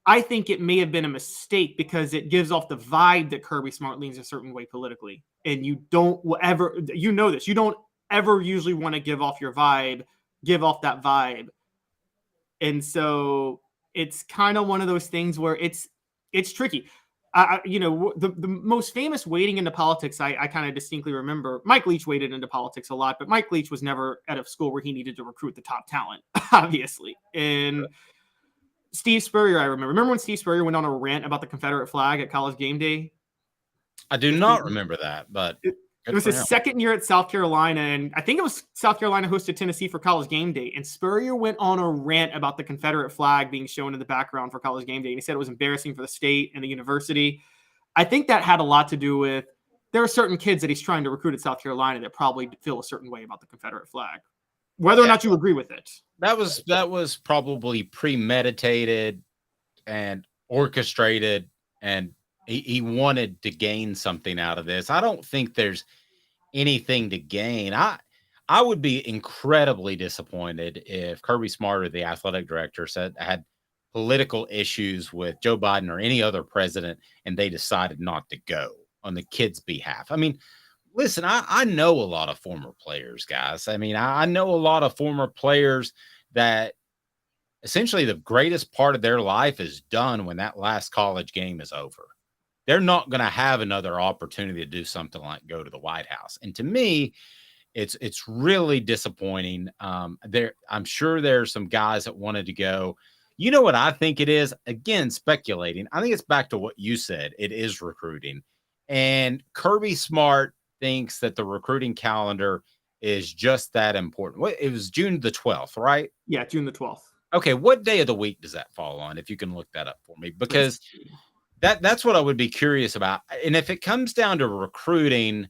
I think it may have been a mistake because it gives off the vibe that Kirby Smart leans a certain way politically. And you don't ever, you know this, you don't ever usually want to give off that vibe. And so it's kind of one of those things where it's tricky. The most famous wading into politics, I kind of distinctly remember, Mike Leach waded into politics a lot, but Mike Leach was never at a school where he needed to recruit the top talent, obviously. And Steve Spurrier, I remember when Steve Spurrier went on a rant about the Confederate flag at College Game Day? I do not remember that, but it was his second year at South Carolina, and I think it was South Carolina hosted Tennessee for College Game Day, and Spurrier went on a rant about the Confederate flag being shown in the background for College Game Day, and he said it was embarrassing for the state and the university. I think that had a lot to do with there are certain kids that he's trying to recruit at South Carolina that probably feel a certain way about the Confederate flag, whether or not you agree with it. That was probably premeditated and orchestrated, and he wanted to gain something out of this. I don't think there's anything to gain. I would be incredibly disappointed if Kirby Smart or the athletic director had political issues with Joe Biden or any other president, and they decided not to go on the kids' behalf. I mean, listen, I know a lot of former players, guys. I mean, I know a lot of former players that essentially the greatest part of their life is done when that last college game is over. They're not going to have another opportunity to do something like go to the White House. And to me, it's really disappointing. I'm sure there's some guys that wanted to go. You know what I think it is? Again, speculating. I think it's back to what you said. It is recruiting. And Kirby Smart thinks that the recruiting calendar is just that important. It was June the 12th, right? Yeah, June the 12th. Okay, what day of the week does that fall on? If you can look that up for me, because that's what I would be curious about. And if it comes down to recruiting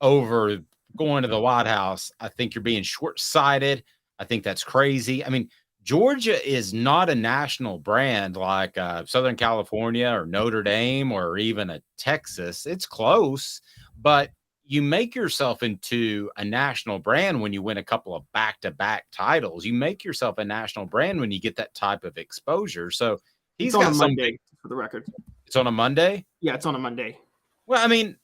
over going to the White House, I think you're being short-sighted. I think that's crazy. I mean, Georgia is not a national brand like Southern California or Notre Dame or even a Texas. It's close, but you make yourself into a national brand when you win a couple of back-to-back titles. You make yourself a national brand when you get that type of exposure. So he's got on a Monday, for the record. It's on a Monday? Yeah, it's on a Monday. Well, I mean,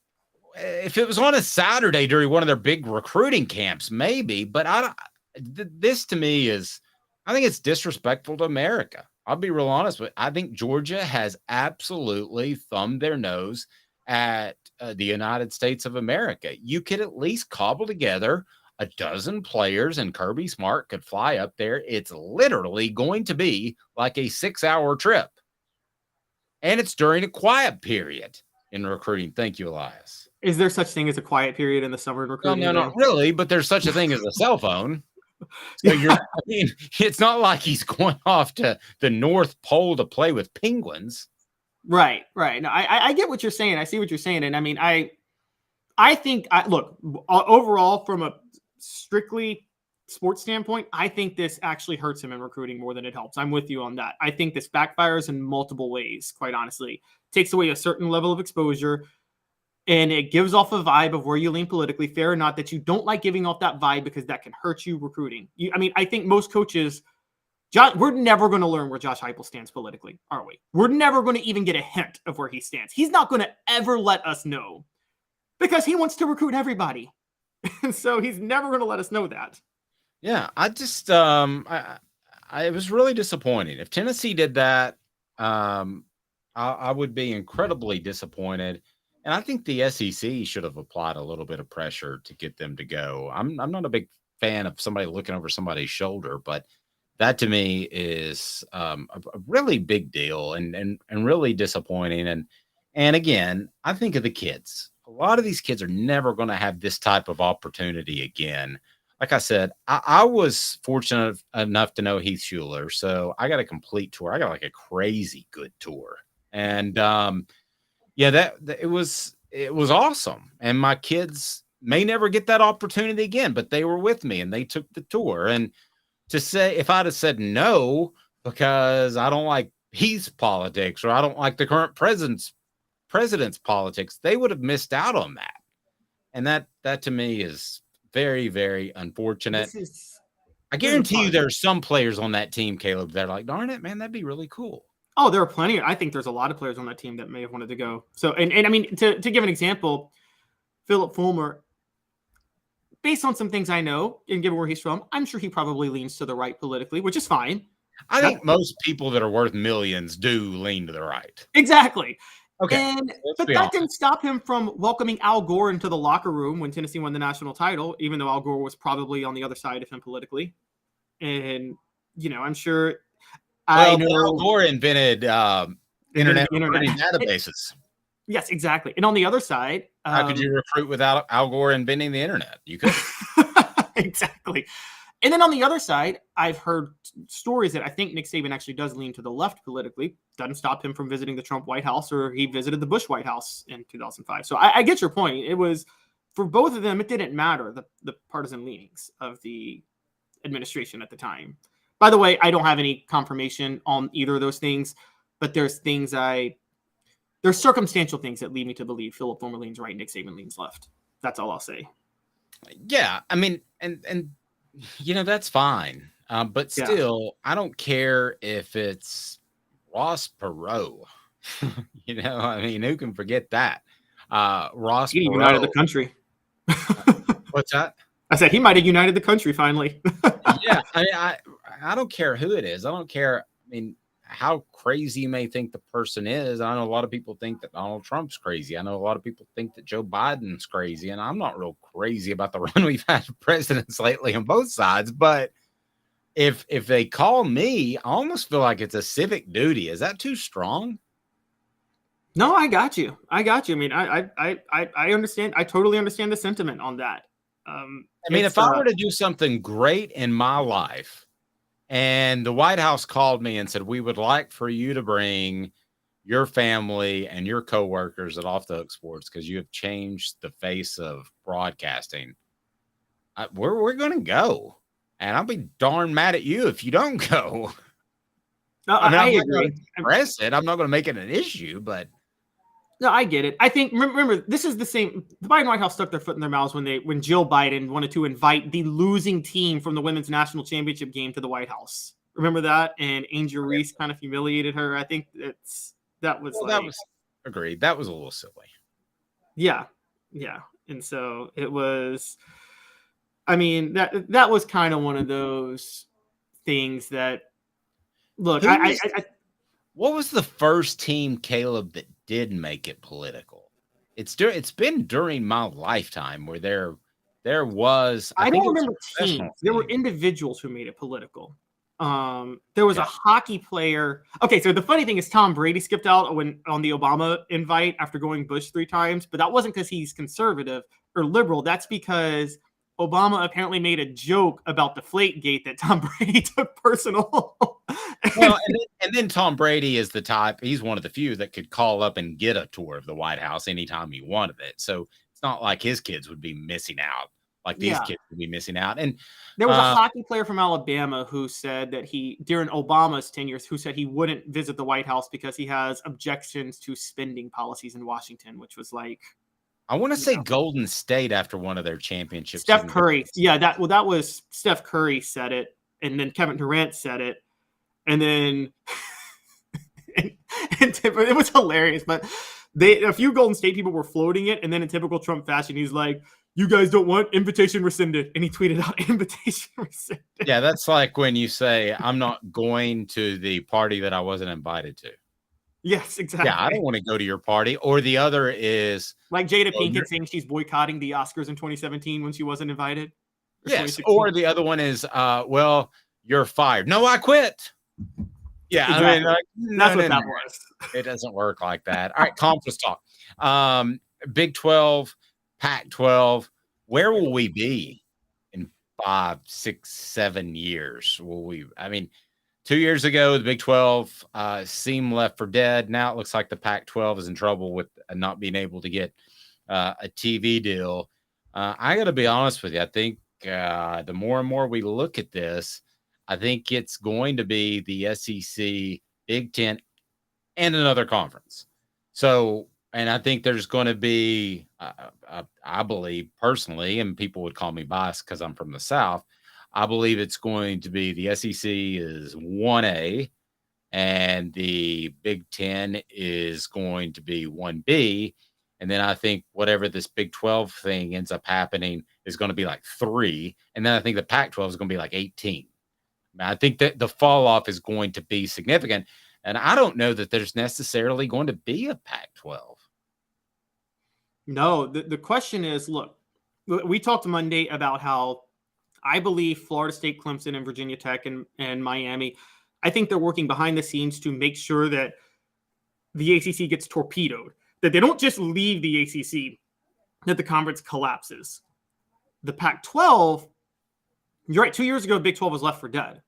if it was on a Saturday during one of their big recruiting camps, maybe. But this to me is, I think it's disrespectful to America. I'll be real honest with you. I think Georgia has absolutely thumbed their nose at the United States of America. You could at least cobble together a dozen players, and Kirby Smart could fly up there. It's literally going to be like a 6-hour trip. And it's during a quiet period in recruiting. Thank you, Elias. Is there such thing as a quiet period in the summer in recruiting? No, not really, but there's such a thing as a cell phone. So it's not like he's going off to the North Pole to play with penguins. Right. No, I get what you're saying. I see what you're saying. And I mean, I think, look, overall, from a strictly sports standpoint, I think this actually hurts him in recruiting more than it helps. I'm with you on that. I think this backfires in multiple ways, quite honestly. Takes away a certain level of exposure, and it gives off a vibe of where you lean politically. Fair or not, that you don't like giving off that vibe because that can hurt you recruiting. I think most coaches, we're never going to learn where Josh Heupel stands politically, are we? We're never going to even get a hint of where he stands. He's not going to ever let us know because he wants to recruit everybody. And so he's never going to let us know that. Yeah, I just I was really disappointed. If Tennessee did that, I would be incredibly disappointed. And I think the SEC should have applied a little bit of pressure to get them to go. I'm not a big fan of somebody looking over somebody's shoulder, but that to me is a really big deal and really disappointing. And again, I think of the kids. A lot of these kids are never going to have this type of opportunity again. Like I said, I was fortunate enough to know Heath Schuler, so I got a complete tour. I got like a crazy good tour, and it was awesome. And my kids may never get that opportunity again, but they were with me and they took the tour. And to say if I'd have said no because I don't like Heath's politics or I don't like the current president's politics, they would have missed out on that. And that to me is very, very unfortunate. I guarantee you there are some players on that team, Caleb, that are like, darn it, man, that'd be really cool. Oh, there are plenty. I think there's a lot of players on that team that may have wanted to go. So, and I mean, to give an example, Philip Fulmer, based on some things I know and given where he's from, I'm sure he probably leans to the right politically, which is fine. I think most people that are worth millions do lean to the right. Exactly. Okay. But that didn't stop him from welcoming Al Gore into the locker room when Tennessee won the national title, even though Al Gore was probably on the other side of him politically. And, I'm sure I know Al Gore invented internet databases. Yes, exactly. And on the other side, how could you recruit without Al Gore inventing the internet? You could. Exactly. And then on the other side, I've heard stories that I think Nick Saban actually does lean to the left politically. Doesn't stop him from visiting the Trump White House, or he visited the Bush White House in 2005. So I get your point. It was, for both of them, it didn't matter, the partisan leanings of the administration at the time. By the way, I don't have any confirmation on either of those things, but there's circumstantial things that lead me to believe Philip Fulmer leans right, Nick Saban leans left. That's all I'll say. Yeah, I mean, and that's fine. But still, I don't care if it's Ross Perot. I mean, who can forget that? Ross he Perot united the country. What's that? I said he might have united the country finally. Yeah, I don't care who it is. I don't care. I mean, how crazy you may think the person is. I know a lot of people think that Donald Trump's crazy. I know a lot of people think that Joe Biden's crazy, and I'm not real crazy about the run we've had of presidents lately on both sides. But if they call me, I almost feel like it's a civic duty. Is that too strong? No, I got you. I mean, I understand. I totally understand the sentiment on that. I mean, if I were to do something great in my life and the White House called me and said, we would like for you to bring your family and your coworkers at Off the Hook Sports because you have changed the face of broadcasting, we're going to go. And I'll be darn mad at you if you don't go. No, I agree. Press it. I'm not going to make it an issue, but. No, I get it. I think, remember, this is the same. The Biden White House stuck their foot in their mouths when Jill Biden wanted to invite the losing team from the women's national championship game to the White House. Remember that? And Angel Reese kind of humiliated her. I think that was agreed. That was a little silly. Yeah. Yeah. And so it was, I mean, that was kind of one of those things that Look, what was the first team, Caleb, that did make it political? It's been during my lifetime where there was. I think don't it was a remember professional teams. There were team. individuals who made it political. There was a hockey player. Okay, so the funny thing is Tom Brady skipped out on the Obama invite after going Bush 3 times, but that wasn't because he's conservative or liberal. That's because Obama apparently made a joke about Deflategate that Tom Brady took personal. Well, and then Tom Brady is the type. He's one of the few that could call up and get a tour of the White House anytime he wanted it. So it's not like his kids would be missing out. Like these kids would be missing out. And there was a hockey player from Alabama who said that during Obama's tenure, who said he wouldn't visit the White House because he has objections to spending policies in Washington, which was like, I want to say Golden State after one of their championships. Steph Curry. Yeah, that was Steph Curry said it, and then Kevin Durant said it, and then it was hilarious. But a few Golden State people were floating it, and then in typical Trump fashion, he's like, "You guys don't want invitation rescinded," and he tweeted out invitation rescinded. Yeah, that's like when you say, "I'm not going to the party that I wasn't invited to." Yes, exactly. Yeah, I don't want to go to your party. Or the other is like Jada Pinkett saying she's boycotting the Oscars in 2017 when she wasn't invited. Yes. Or the other one is, well, you're fired. No, I quit. Yeah, exactly. I mean, that's what that was. It doesn't work like that. All right, conference talk. Big 12, Pac-12. Where will we be in 5, 6, 7 years? I mean, 2 years ago, the Big 12 seemed left for dead. Now it looks like the Pac-12 is in trouble with not being able to get a TV deal. I got to be honest with you. I think the more and more we look at this, I think it's going to be the SEC, Big Ten, and another conference. So, and I think there's going to be, I believe personally, and people would call me biased because I'm from the South, I believe it's going to be the SEC is 1A and the Big Ten is going to be 1B. And then I think whatever this Big 12 thing ends up happening is going to be like 3. And then I think the Pac-12 is going to be like 18. I think that the fall off is going to be significant. And I don't know that there's necessarily going to be a Pac-12. No, the question is, look, we talked Monday about how I believe Florida State, Clemson, and Virginia Tech and Miami, I think they're working behind the scenes to make sure that the ACC gets torpedoed, that they don't just leave the ACC, that the conference collapses. The Pac-12, you're right, 2 years ago, Big 12 was left for dead.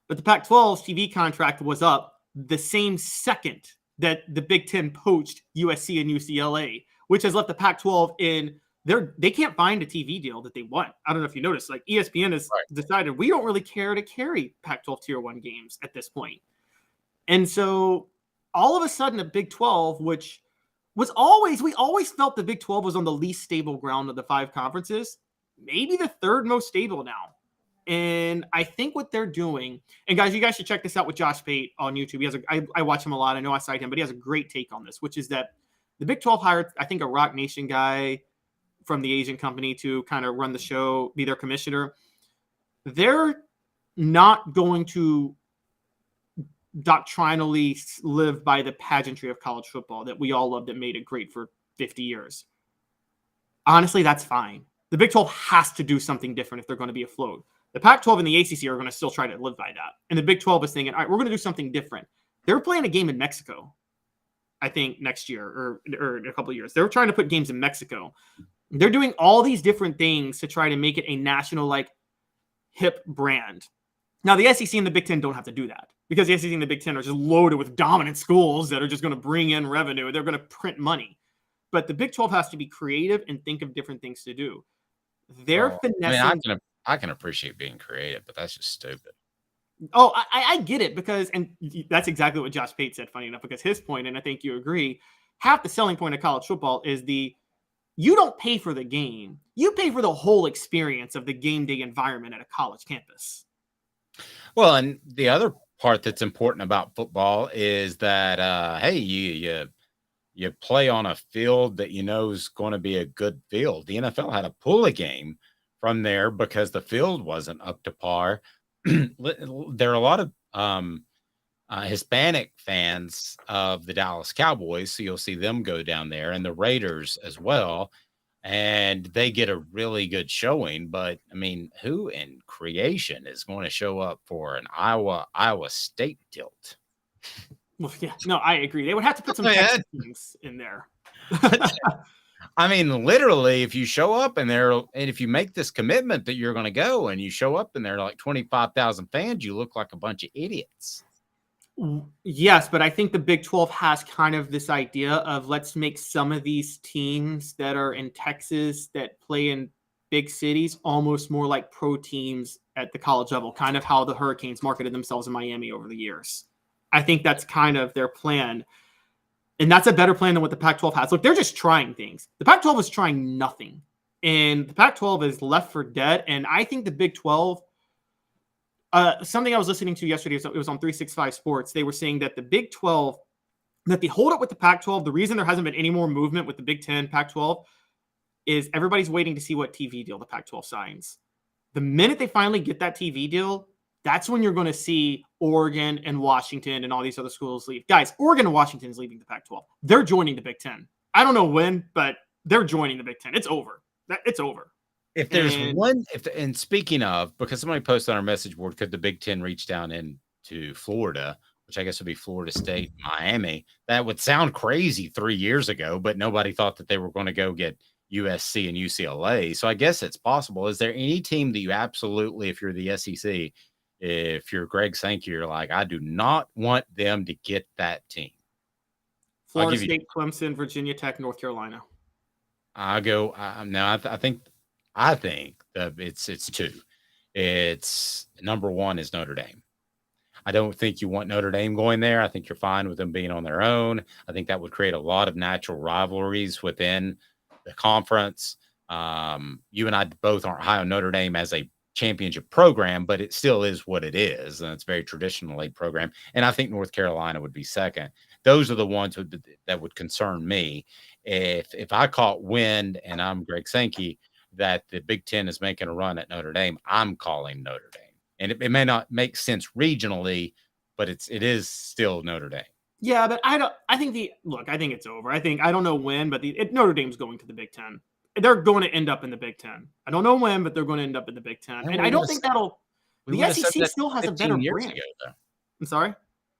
But the Pac-12's TV contract was up the same second that the Big Ten poached USC and UCLA, which has left the Pac-12 in they can't find a TV deal that they want. I don't know if you noticed, like ESPN has decided we don't really care to carry Pac-12 Tier 1 games at this point. And so all of a sudden the Big 12, which was we always felt the Big 12 was on the least stable ground of the 5 conferences, maybe the third most stable now. And I think what they're doing, and guys, you guys should check this out with Josh Pate on YouTube. He has I watch him a lot. I know I cite him, but he has a great take on this, which is that the Big 12 hired, I think, a Rock Nation guy from the Asian company to kind of run the show, be their commissioner. They're not going to doctrinally live by the pageantry of college football that we all loved that made it great for 50 years. Honestly, that's fine. The Big 12 has to do something different if they're going to be afloat. The Pac-12 and the ACC are going to still try to live by that. And the Big 12 is thinking, all right, we're going to do something different. They're playing a game in Mexico, I think, next year or in a couple of years. They're trying to put games in Mexico. They're doing all these different things to try to make it a national, like, hip brand. Now, the SEC and the Big Ten don't have to do that because the SEC and the Big Ten are just loaded with dominant schools that are just going to bring in revenue. They're going to print money. But the Big 12 has to be creative and think of different things to do. They're finessing. I can appreciate being creative, but that's just stupid. Oh, I get it because, and that's exactly what Josh Pate said, funny enough, because his point, and I think you agree, half the selling point of college football is you don't pay for the game. You pay for the whole experience of the game day environment at a college campus. Well, and the other part that's important about football is that, hey, you play on a field that you know is going to be a good field. The NFL had to pull a game from there because the field wasn't up to par. There are a lot of Hispanic fans of the Dallas Cowboys. So you'll see them go down there, and the Raiders as well. And they get a really good showing. But I mean, who in creation is going to show up for an Iowa State tilt? Well, yeah, no, I agree. They would have to put some Texas teams in there. I mean, literally, if you show up in there and if you make this commitment that you're going to go and you show up in there like 25,000 fans, you look like a bunch of idiots. Yes, but I think the Big 12 has kind of this idea of let's make some of these teams that are in Texas that play in big cities almost more like pro teams at the college level, kind of how the Hurricanes marketed themselves in Miami over the years. I think that's kind of their plan. And that's a better plan than what the Pac-12 has. Look, they're just trying things. The Pac-12 is trying nothing. And the Pac-12 is left for dead. And I think the Big 12, something I was listening to yesterday, it was on 365 Sports. They were saying that the Big 12, that the holdup with the Pac-12, the reason there hasn't been any more movement with the Big 10, Pac-12, is everybody's waiting to see what TV deal the Pac-12 signs. The minute they finally get that TV deal, that's when you're going to see Oregon and Washington and all these other schools leave. Guys, Oregon and Washington is leaving the Pac-12. They're joining the Big 10. I don't know when, but they're joining the Big 10. It's over. It's over. If there's and speaking of, because somebody posted on our message board, could the Big 10 reach down into Florida, which I guess would be Florida State, Miami? That would sound crazy 3 years ago, but nobody thought that they were going to go get USC and UCLA. So I guess it's possible. Is there any team that you absolutely, if you're the SEC, if you're Greg Sankey, you're like, I do not want them to get that team? Florida State, Clemson, Virginia Tech, North Carolina. I go now. I think that it's two. It's number one is Notre Dame. I don't think you want Notre Dame going there. I think you're fine with them being on their own. I think that would create a lot of natural rivalries within the conference. You and I both aren't high on Notre Dame as a championship program, but it still is what it is, and it's very traditionally programmed. And I think North Carolina would be second. Those are the ones that would concern me. If I caught wind, and I'm Greg Sankey, that the Big Ten is making a run at Notre Dame, I'm calling Notre Dame. And it may not make sense regionally, but it is still Notre Dame. Yeah, but I think it's over. I don't know when, but Notre Dame's going to the Big Ten. They're going to end up in the Big Ten. I don't know when, but they're going to end up in the Big Ten. And I don't think the SEC still has a better brand. I'm sorry?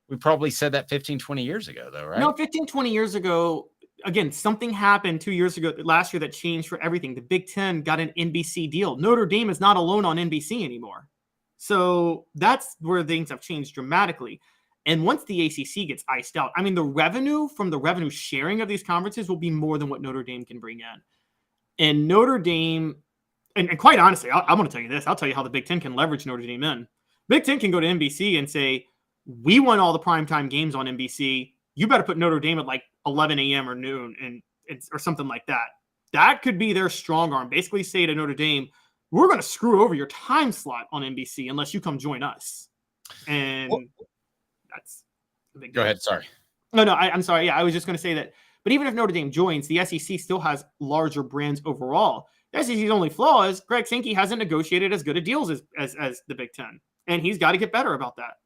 We probably said that 15, 20 years ago, though, right? No, 15, 20 years ago, again, something happened 2 years ago, last year, that changed for everything. The Big Ten got an NBC deal. Notre Dame is not alone on NBC anymore. So that's where things have changed dramatically. And once the ACC gets iced out, I mean, the revenue from the revenue sharing of these conferences will be more than what Notre Dame can bring in. And Notre Dame, and quite honestly, I'm going to tell you this. I'll tell you how the Big Ten can leverage Notre Dame in. Big Ten can go to NBC and say, we won all the primetime games on NBC. You better put Notre Dame at like 11 a.m. or noon or something like that. That could be their strong arm. Basically say to Notre Dame, we're going to screw over your time slot on NBC unless you come join us. And that's a big deal. Go ahead. Sorry. No, I'm sorry. Yeah, I was just going to say that. But even if Notre Dame joins, the SEC still has larger brands overall. The SEC's only flaw is Greg Sankey hasn't negotiated as good a deals as the Big Ten. And he's got to get better about that.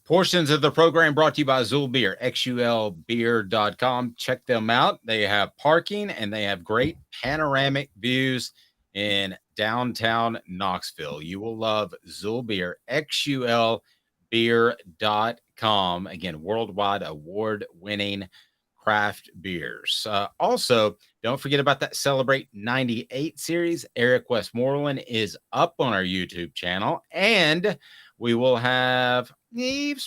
Portions of the program brought to you by Zul Beer, xulbeer.com. Check them out. They have parking and they have great panoramic views in downtown Knoxville. You will love Zul Beer, xulbeer.com. Again, worldwide award-winning craft beers. Also, don't forget about that Celebrate 98 series. Eric Westmoreland is up on our YouTube channel, and we will have, I'd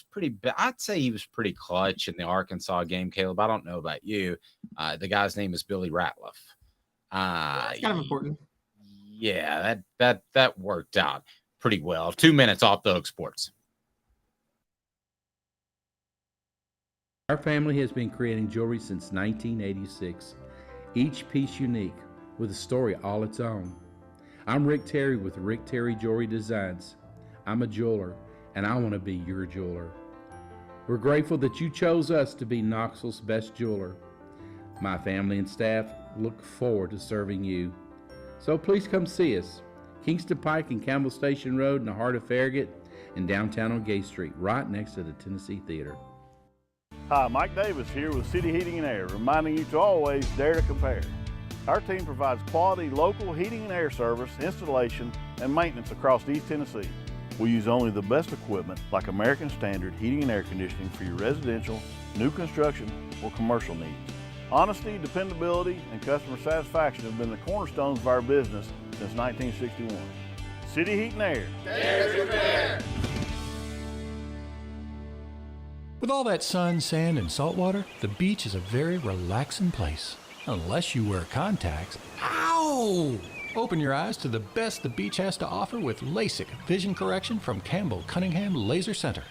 say he was pretty clutch in the Arkansas game, Caleb. I don't know about you. The guy's name is Billy Ratliff. That's kind of important. Yeah, that worked out pretty well. 2 minutes off the hook sports. Our family has been creating jewelry since 1986, each piece unique with a story all its own. I'm Rick Terry with Rick Terry Jewelry Designs. I'm a jeweler, and I want to be your jeweler. We're grateful that you chose us to be Knoxville's best jeweler. My family and staff look forward to serving you. So please come see us. Kingston Pike and Campbell Station Road in the heart of Farragut. in downtown on Gay Street, right next to the Tennessee Theater. Hi, Mike Davis here with City Heating and Air, reminding you to always dare to compare. Our team provides quality local heating and air service, installation, and maintenance across East Tennessee. We use only the best equipment like American Standard heating and air conditioning for your residential, new construction, or commercial needs. Honesty, dependability, and customer satisfaction have been the cornerstones of our business since 1961. City Heat and Air. Dare to compare. With all that sun, sand, and salt water, the beach is a very relaxing place. Unless you wear contacts. Ow! Open your eyes to the best the beach has to offer with LASIK vision correction from Campbell Cunningham Laser Center.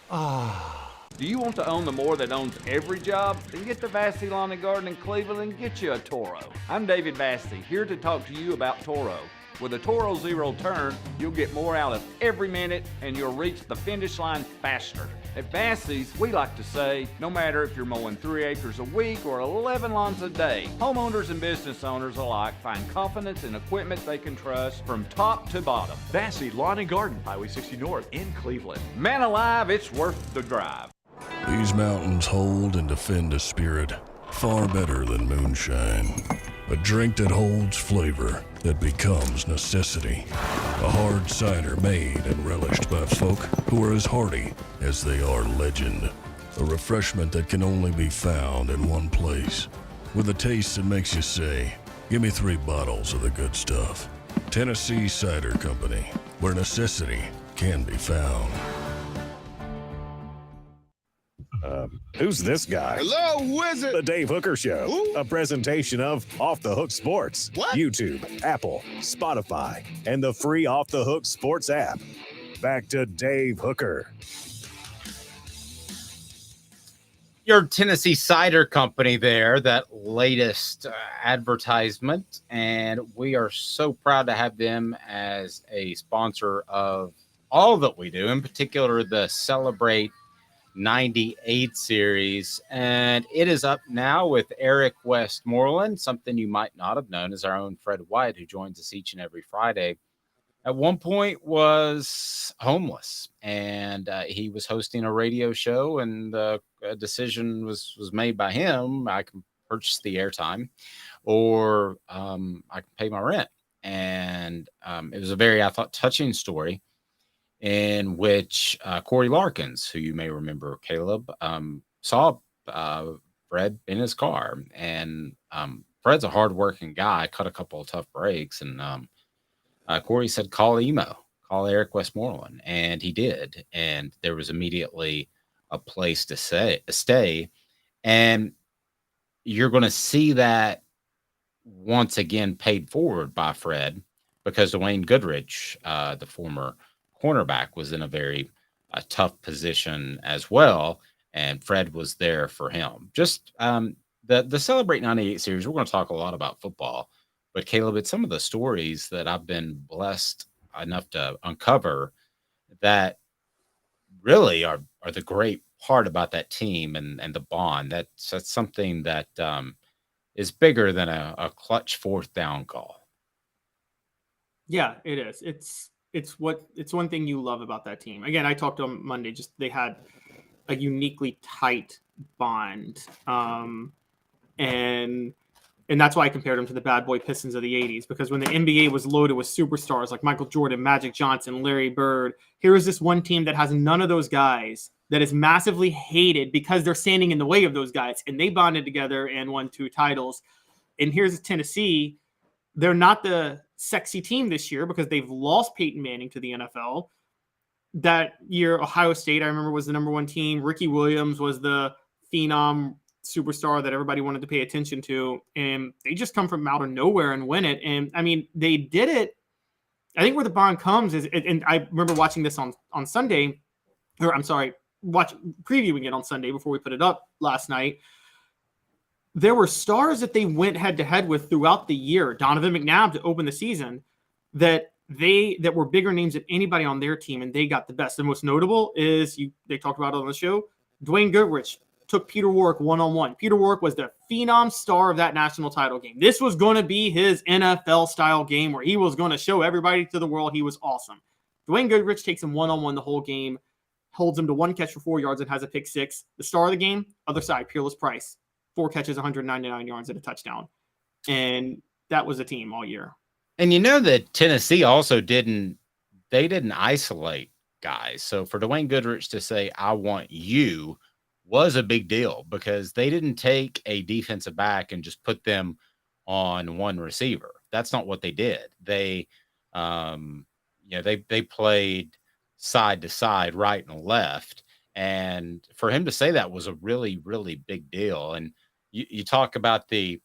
Do you want to own the more that owns every job? Then get to Vassey Lawn and Garden in Cleveland and get you a Toro. I'm David Vassey, here to talk to you about Toro. With a Toro Zero Turn, you'll get more out of every minute and you'll reach the finish line faster. At Vassey's, we like to say, no matter if you're mowing 3 acres a week or 11 lawns a day, homeowners and business owners alike find confidence in equipment they can trust from top to bottom. Vassey Lawn and Garden, Highway 60 North in Cleveland. Man alive, it's worth the drive. These mountains hold and defend a spirit far better than moonshine. A drink that holds flavor that becomes necessity. A hard cider made and relished by folk who are as hearty as they are legend. A refreshment that can only be found in one place. With a taste that makes you say, give me 3 bottles of the good stuff. Tennessee Cider Company, where necessity can be found. Who's this guy? Hello, who is it? The Dave Hooker Show, Who? a presentation of Off the Hook Sports. What? YouTube, Apple, Spotify, and the free Off the Hook Sports app. Back to Dave Hooker. Your Tennessee Cider Company there, that latest advertisement, and we are so proud to have them as a sponsor of all that we do, in particular the Celebrate 98 series, and it is up now with Eric Westmoreland, something you might not have known is our own Fred White, who joins us each and every Friday. At one point was homeless, and he was hosting a radio show, and a decision was made by him. I can purchase the airtime, or I can pay my rent. And it was a very, I thought, touching story in which Corey Larkins, who you may remember, Caleb, saw Fred in his car. And Fred's a hardworking guy, cut a couple of tough breaks. And Corey said, call Eric Westmoreland. And he did. And there was immediately a place to stay. And you're going to see that once again paid forward by Fred, because Dwayne Goodrich, the former cornerback, was in a very tough position as well, and Fred was there for him. Just the Celebrate 98 series, we're going to talk a lot about football, but Caleb, it's some of the stories that I've been blessed enough to uncover that really are the great part about that team and the bond. That's something that is bigger than a clutch 4th down call. Yeah, it is. It's one thing you love about that team. Again, I talked to them Monday. Just they had a uniquely tight bond, and that's why I compared them to the bad boy Pistons of the '80s. Because when the NBA was loaded with superstars like Michael Jordan, Magic Johnson, Larry Bird, here is this one team that has none of those guys, that is massively hated because they're standing in the way of those guys, and they bonded together and won 2 titles. And here's Tennessee. They're not the sexy team this year because they've lost Peyton Manning to the NFL. That year, Ohio State, I remember, was the number 1 team. Ricky Williams was the phenom superstar that everybody wanted to pay attention to. And they just come from out of nowhere and win it. And, I mean, they did it. I think where the bond comes is, and I remember watching this on Sunday, or I'm sorry, previewing it on Sunday before we put it up last night. There were stars that they went head-to-head with throughout the year. Donovan McNabb to open the season that were bigger names than anybody on their team, and they got the best. The most notable is, they talked about it on the show, Dwayne Goodrich took Peter Warrick one-on-one. Peter Warrick was the phenom star of that national title game. This was going to be his NFL-style game where he was going to show everybody to the world he was awesome. Dwayne Goodrich takes him one-on-one the whole game, holds him to 1 catch for 4 yards and has a pick 6. The star of the game, other side, Peerless Price, 4 catches, 199 yards and a touchdown. And that was a team all year. And you know that Tennessee also didn't isolate guys. So for Dwayne Goodrich to say, I want you, was a big deal because they didn't take a defensive back and just put them on one receiver. That's not what they did. They, they played side to side, right and left. And for him to say that was a really, really big deal. And you talk about the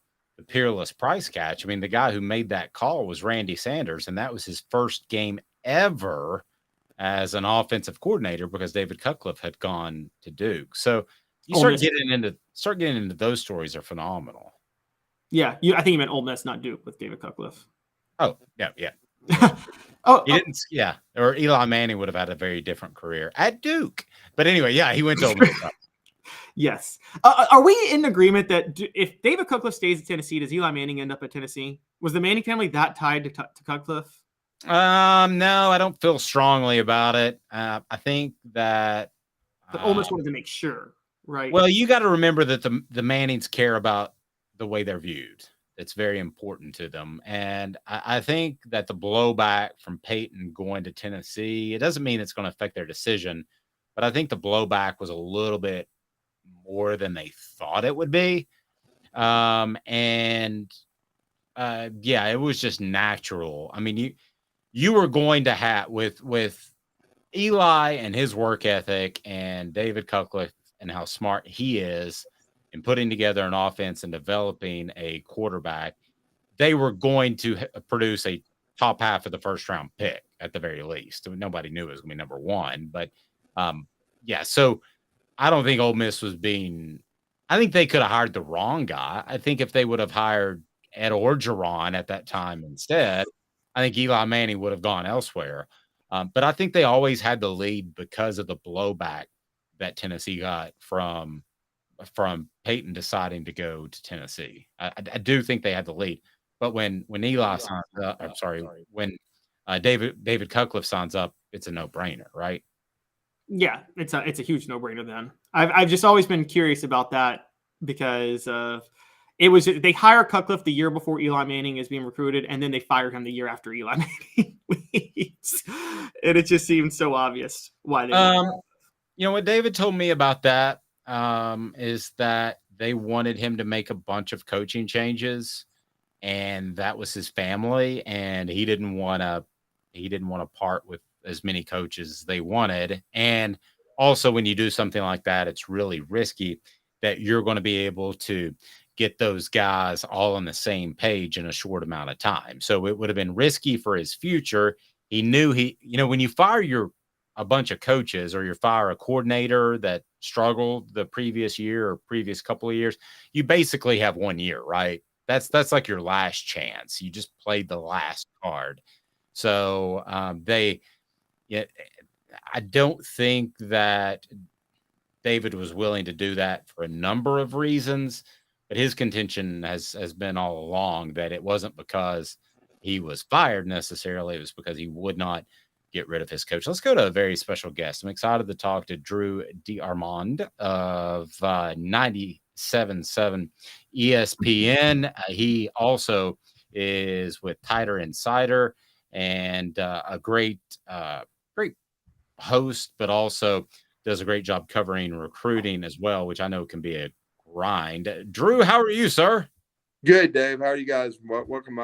Peerless Price catch. I mean, the guy who made that call was Randy Sanders, and that was his first game ever as an offensive coordinator because David Cutcliffe had gone to Duke. So you start getting into those stories are phenomenal. Yeah, I think you meant Ole Miss, not Duke, with David Cutcliffe. Oh, yeah. He didn't. Yeah, or Eli Manning would have had a very different career at Duke. But anyway, yeah, he went to Ole Miss. Yes. Are we in agreement that if David Cutcliffe stays at Tennessee, does Eli Manning end up at Tennessee? Was the Manning family that tied to Cutcliffe? No, I don't feel strongly about it. I think that But Ole Miss wanted to make sure, right? Well, you got to remember that the Mannings care about the way they're viewed. It's very important to them. And I think that the blowback from Peyton going to Tennessee, it doesn't mean it's going to affect their decision, but I think the blowback was a little bit more than they thought it would be. Yeah, it was just natural. I mean, you were going to have with Eli and his work ethic and David Cutcliffe and how smart he is in putting together an offense and developing a quarterback, they were going to produce a top half of the first round pick at the very least. Nobody knew it was going to be number 1, but yeah. So I don't think Ole Miss was I think they could have hired the wrong guy. I think if they would have hired Ed Orgeron at that time instead, I think Eli Manning would have gone elsewhere. But I think they always had the lead because of the blowback that Tennessee got from Peyton deciding to go to Tennessee. I do think they had the lead. But when Eli signs up, when David Cutcliffe signs up, it's a no-brainer, right? Yeah, it's a huge no-brainer then. I've just always been curious about that because they hire Cutcliffe the year before Eli Manning is being recruited, and then they fire him the year after Eli Manning leaves. And it just seems so obvious why they what David told me about that is that they wanted him to make a bunch of coaching changes, and that was his family, and he didn't want to part with as many coaches as they wanted. And also when you do something like that, it's really risky that you're going to be able to get those guys all on the same page in a short amount of time. So it would have been risky for his future. He knew when you fire a bunch of coaches or you fire a coordinator that struggled the previous year or previous couple of years, you basically have 1 year, right? That's like your last chance. You just played the last card. So I don't think that David was willing to do that for a number of reasons, but his contention has been all along that it wasn't because he was fired necessarily. It was because he would not get rid of his coach. Let's go to a very special guest. I'm excited to talk to Drew DeArmond of 97.7 ESPN. He also is with Tighter Insider and a great host, but also does a great job covering recruiting as well, which I know can be a grind. Drew, how are you, sir? Good, Dave. How are you guys? Welcome.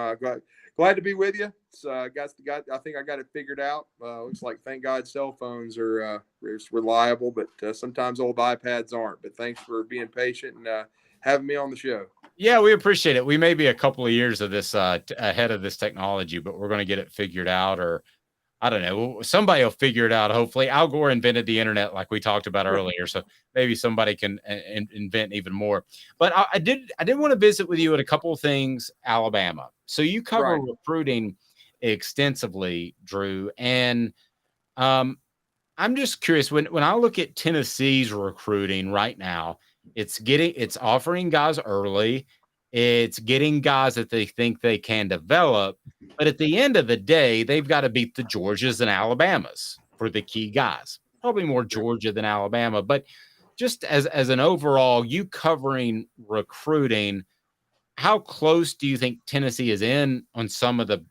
Glad to be with you. So I think I got it figured out. Looks like, thank God, cell phones are reliable, but sometimes old iPads aren't. But thanks for being patient and having me on the show. Yeah, we appreciate it. We may be a couple of years of this ahead of this technology, but we're going to get it figured out, or I don't know. Somebody will figure it out. Hopefully, Al Gore invented the internet, like we talked about earlier. So maybe somebody can invent even more. But I did want to visit with you at a couple of things, Alabama. So you cover recruiting extensively, Drew, and I'm just curious. When I look at Tennessee's recruiting right now, it's offering guys early. It's getting guys that they think they can develop. But at the end of the day, they've got to beat the Georgias and Alabamas for the key guys. Probably more Georgia than Alabama. But just as an overall, you covering recruiting, how close do you think Tennessee is in on some of the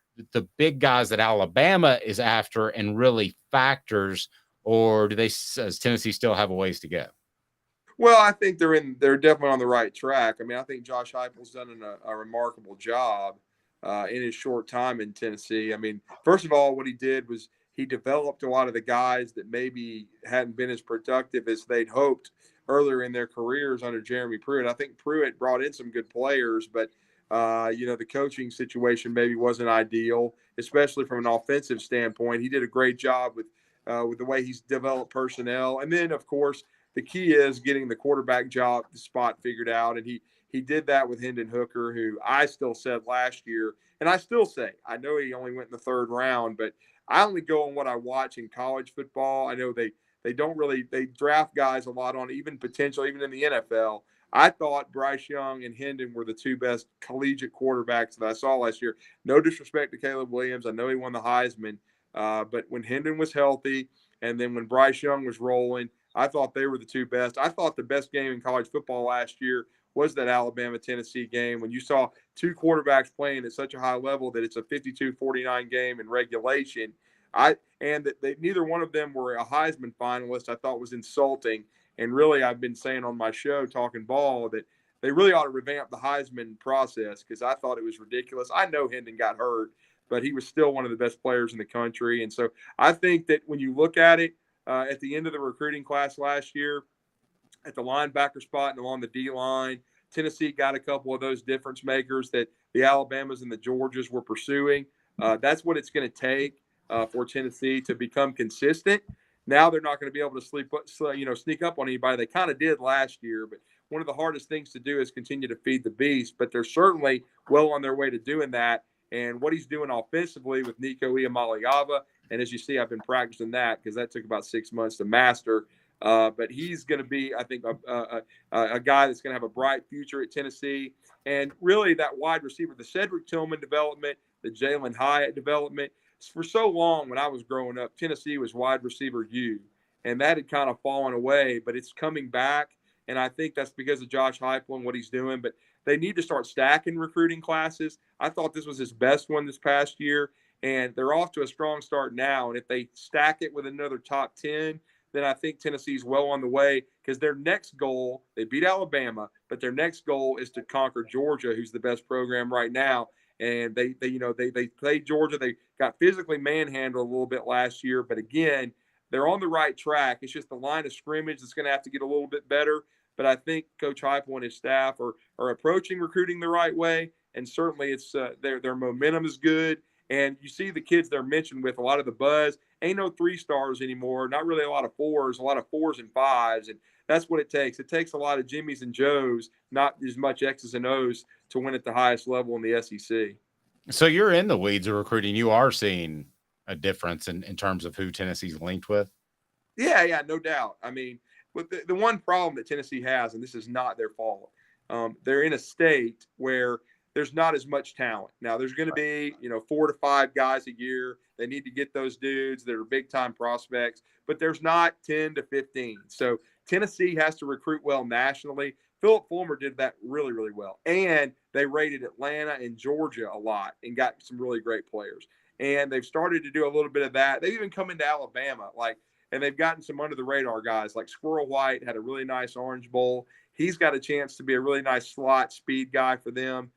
big guys that Alabama is after and really factors, or does Tennessee still have a ways to go? Well, I think they're definitely on the right track. I mean, I think Josh Heupel's done a remarkable job in his short time in Tennessee. I mean, first of all, what he did was he developed a lot of the guys that maybe hadn't been as productive as they'd hoped earlier in their careers under Jeremy Pruitt. I think Pruitt brought in some good players, but the coaching situation maybe wasn't ideal, especially from an offensive standpoint. He did a great job with the way he's developed personnel, and then of course the key is getting the quarterback spot figured out, and he did that with Hendon Hooker, who I still said last year, and I still say, I know he only went in the third round, but I only go on what I watch in college football. I know they don't really – they draft guys a lot on even potential, even in the NFL. I thought Bryce Young and Hendon were the two best collegiate quarterbacks that I saw last year. No disrespect to Caleb Williams. I know he won the Heisman, but when Hendon was healthy and then when Bryce Young was rolling, I thought they were the two best. I thought the best game in college football last year was that Alabama-Tennessee game when you saw two quarterbacks playing at such a high level that it's a 52-49 game in regulation. Neither one of them were a Heisman finalist. I thought was insulting. And really, I've been saying on my show, Talking Ball, that they really ought to revamp the Heisman process because I thought it was ridiculous. I know Hendon got hurt, but he was still one of the best players in the country. And so I think that when you look at it, at the end of the recruiting class last year, at the linebacker spot and along the D-line, Tennessee got a couple of those difference makers that the Alabamas and the Georgias were pursuing. That's what it's going to take for Tennessee to become consistent. Now they're not going to be able to sneak up on anybody. They kind of did last year, but one of the hardest things to do is continue to feed the beast. But they're certainly well on their way to doing that. And what he's doing offensively with Nico Iamaleava, and as you see, I've been practicing that because that took about 6 months to master. But he's going to be, I think, a guy that's going to have a bright future at Tennessee. And really that wide receiver, the Cedric Tillman development, the Jalen Hyatt development, for so long when I was growing up, Tennessee was wide receiver U, and that had kind of fallen away, but it's coming back. And I think that's because of Josh Heupel and what he's doing. But they need to start stacking recruiting classes. I thought this was his best one this past year, and they're off to a strong start now. And if they stack it with another top 10, then I think Tennessee's well on the way because their next goal, they beat Alabama, but their next goal is to conquer Georgia, who's the best program right now. And they played Georgia. They got physically manhandled a little bit last year, but again, they're on the right track. It's just the line of scrimmage that's going to have to get a little bit better. But I think Coach Heupel and his staff are approaching recruiting the right way, and certainly it's their momentum is good. And you see the kids they're mentioned with a lot of the buzz. Ain't no 3-stars anymore. Not really a lot of 4s, a lot of 4s and 5s, and that's what it takes. It takes a lot of Jimmies and Joes, not as much X's and O's, to win at the highest level in the SEC. So you're in the weeds of recruiting. You are seeing a difference in terms of who Tennessee's linked with? Yeah, no doubt. I mean, but the one problem that Tennessee has, and this is not their fault, they're in a state where there's not as much talent. Now, there's going to be, 4 to 5 guys a year. They need to get those dudes that are big-time prospects, but there's not 10 to 15. So Tennessee has to recruit well nationally. Philip Fulmer did that really, really well. And they rated Atlanta and Georgia a lot and got some really great players. And they've started to do a little bit of that. They've even come into Alabama, and they've gotten some under-the-radar guys. Like Squirrel White had a really nice Orange Bowl. He's got a chance to be a really nice slot speed guy for them.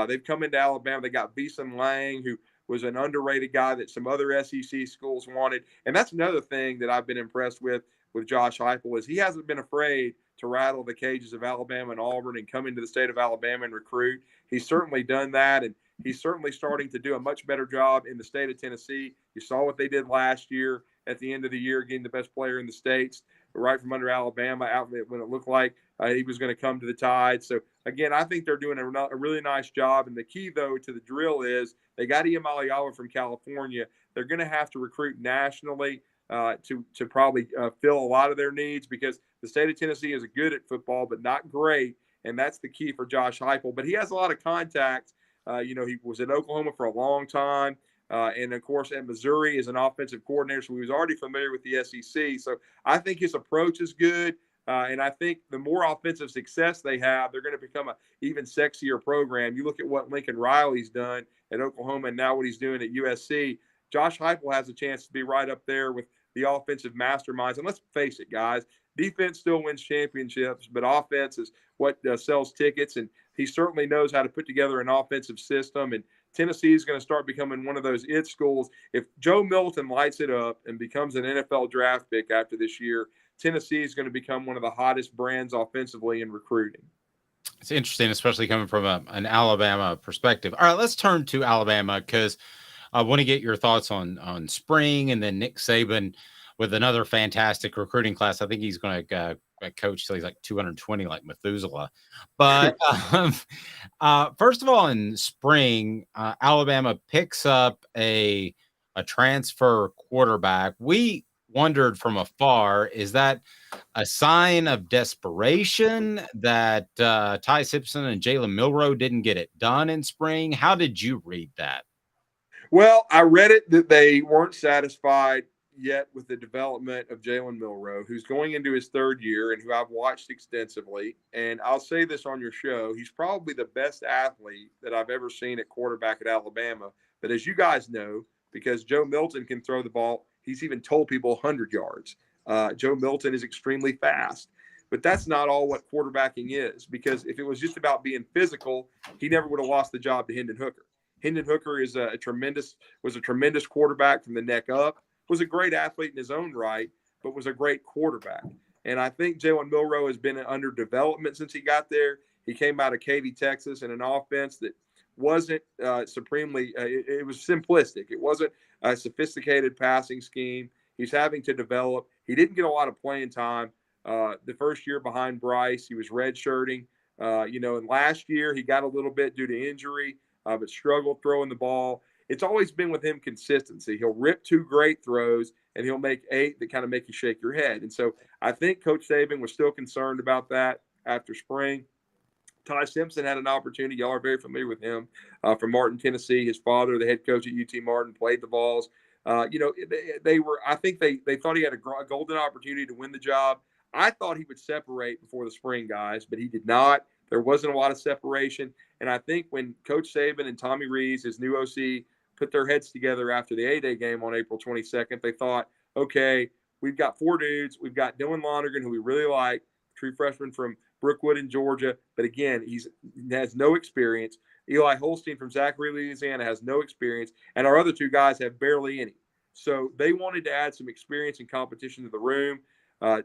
They've come into Alabama. They got Beeson Lang, who was an underrated guy that some other SEC schools wanted. And that's another thing that I've been impressed with Josh Heupel is he hasn't been afraid to rattle the cages of Alabama and Auburn and come into the state of Alabama and recruit. He's certainly done that, and he's certainly starting to do a much better job in the state of Tennessee. You saw what they did last year at the end of the year, getting the best player in the states right from under Alabama out when it looked like he was going to come to the Tide. So, again, I think they're doing a really nice job. And the key, though, to the drill is they got Iamaleava from California. They're going to have to recruit nationally to probably fill a lot of their needs because the state of Tennessee is good at football but not great. and that's the key for Josh Heupel. But he has a lot of contacts. He was at Oklahoma for a long time. And, of course, at Missouri as an offensive coordinator, so he was already familiar with the SEC. So I think his approach is good. And I think the more offensive success they have, they're going to become an even sexier program. You look at what Lincoln Riley's done at Oklahoma and now what he's doing at USC. Josh Heupel has a chance to be right up there with the offensive masterminds. And let's face it, guys, defense still wins championships, but offense is what sells tickets. And he certainly knows how to put together an offensive system. And Tennessee is going to start becoming one of those it schools. If Joe Milton lights it up and becomes an NFL draft pick after this year, Tennessee is going to become one of the hottest brands offensively in recruiting. It's interesting, especially coming from an Alabama perspective. All right, let's turn to Alabama because I want to get your thoughts on spring and then Nick Saban with another fantastic recruiting class. I think he's going to coach till he's like 220, like Methuselah. But first of all, in spring, Alabama picks up a transfer quarterback. We wondered from afar, is that a sign of desperation that Ty Simpson and Jalen Milroe didn't get it done in spring? How did you read that? Well, I read it that they weren't satisfied yet with the development of Jalen Milroe, who's going into his third year and who I've watched extensively. And I'll say this on your show, he's probably the best athlete that I've ever seen at quarterback at Alabama. But as you guys know, because Joe Milton can throw the ball, he's even told people 100 yards. Joe Milton is extremely fast. But that's not all what quarterbacking is, because if it was just about being physical, he never would have lost the job to Hendon Hooker. Hendon Hooker is was a tremendous quarterback from the neck up, was a great athlete in his own right, but was a great quarterback. And I think Jalen Milroe has been under development since he got there. He came out of Katy, Texas, in an offense that wasn't supremely it was simplistic. It wasn't a sophisticated passing scheme. He's having to develop. He didn't get a lot of playing time the first year behind Bryce. He was redshirting. And last year he got a little bit due to injury, but struggled throwing the ball. It's always been with him consistency. He'll rip 2 great throws, and he'll make 8 that kind of make you shake your head. And so I think Coach Saban was still concerned about that after spring. Ty Simpson had an opportunity. Y'all are very familiar with him from Martin, Tennessee. His father, the head coach at UT Martin, played the Vols. They were. I think they thought he had a golden opportunity to win the job. I thought he would separate before the spring, guys, but he did not. There wasn't a lot of separation. And I think when Coach Saban and Tommy Rees, his new OC, put their heads together after the A-Day game on April 22nd, they thought, okay, we've got 4 dudes. We've got Dylan Lonergan, who we really like, true freshman from Brookwood in Georgia. But again, he has no experience. Eli Holstein from Zachary, Louisiana, has no experience. And our other 2 guys have barely any. So they wanted to add some experience and competition to the room.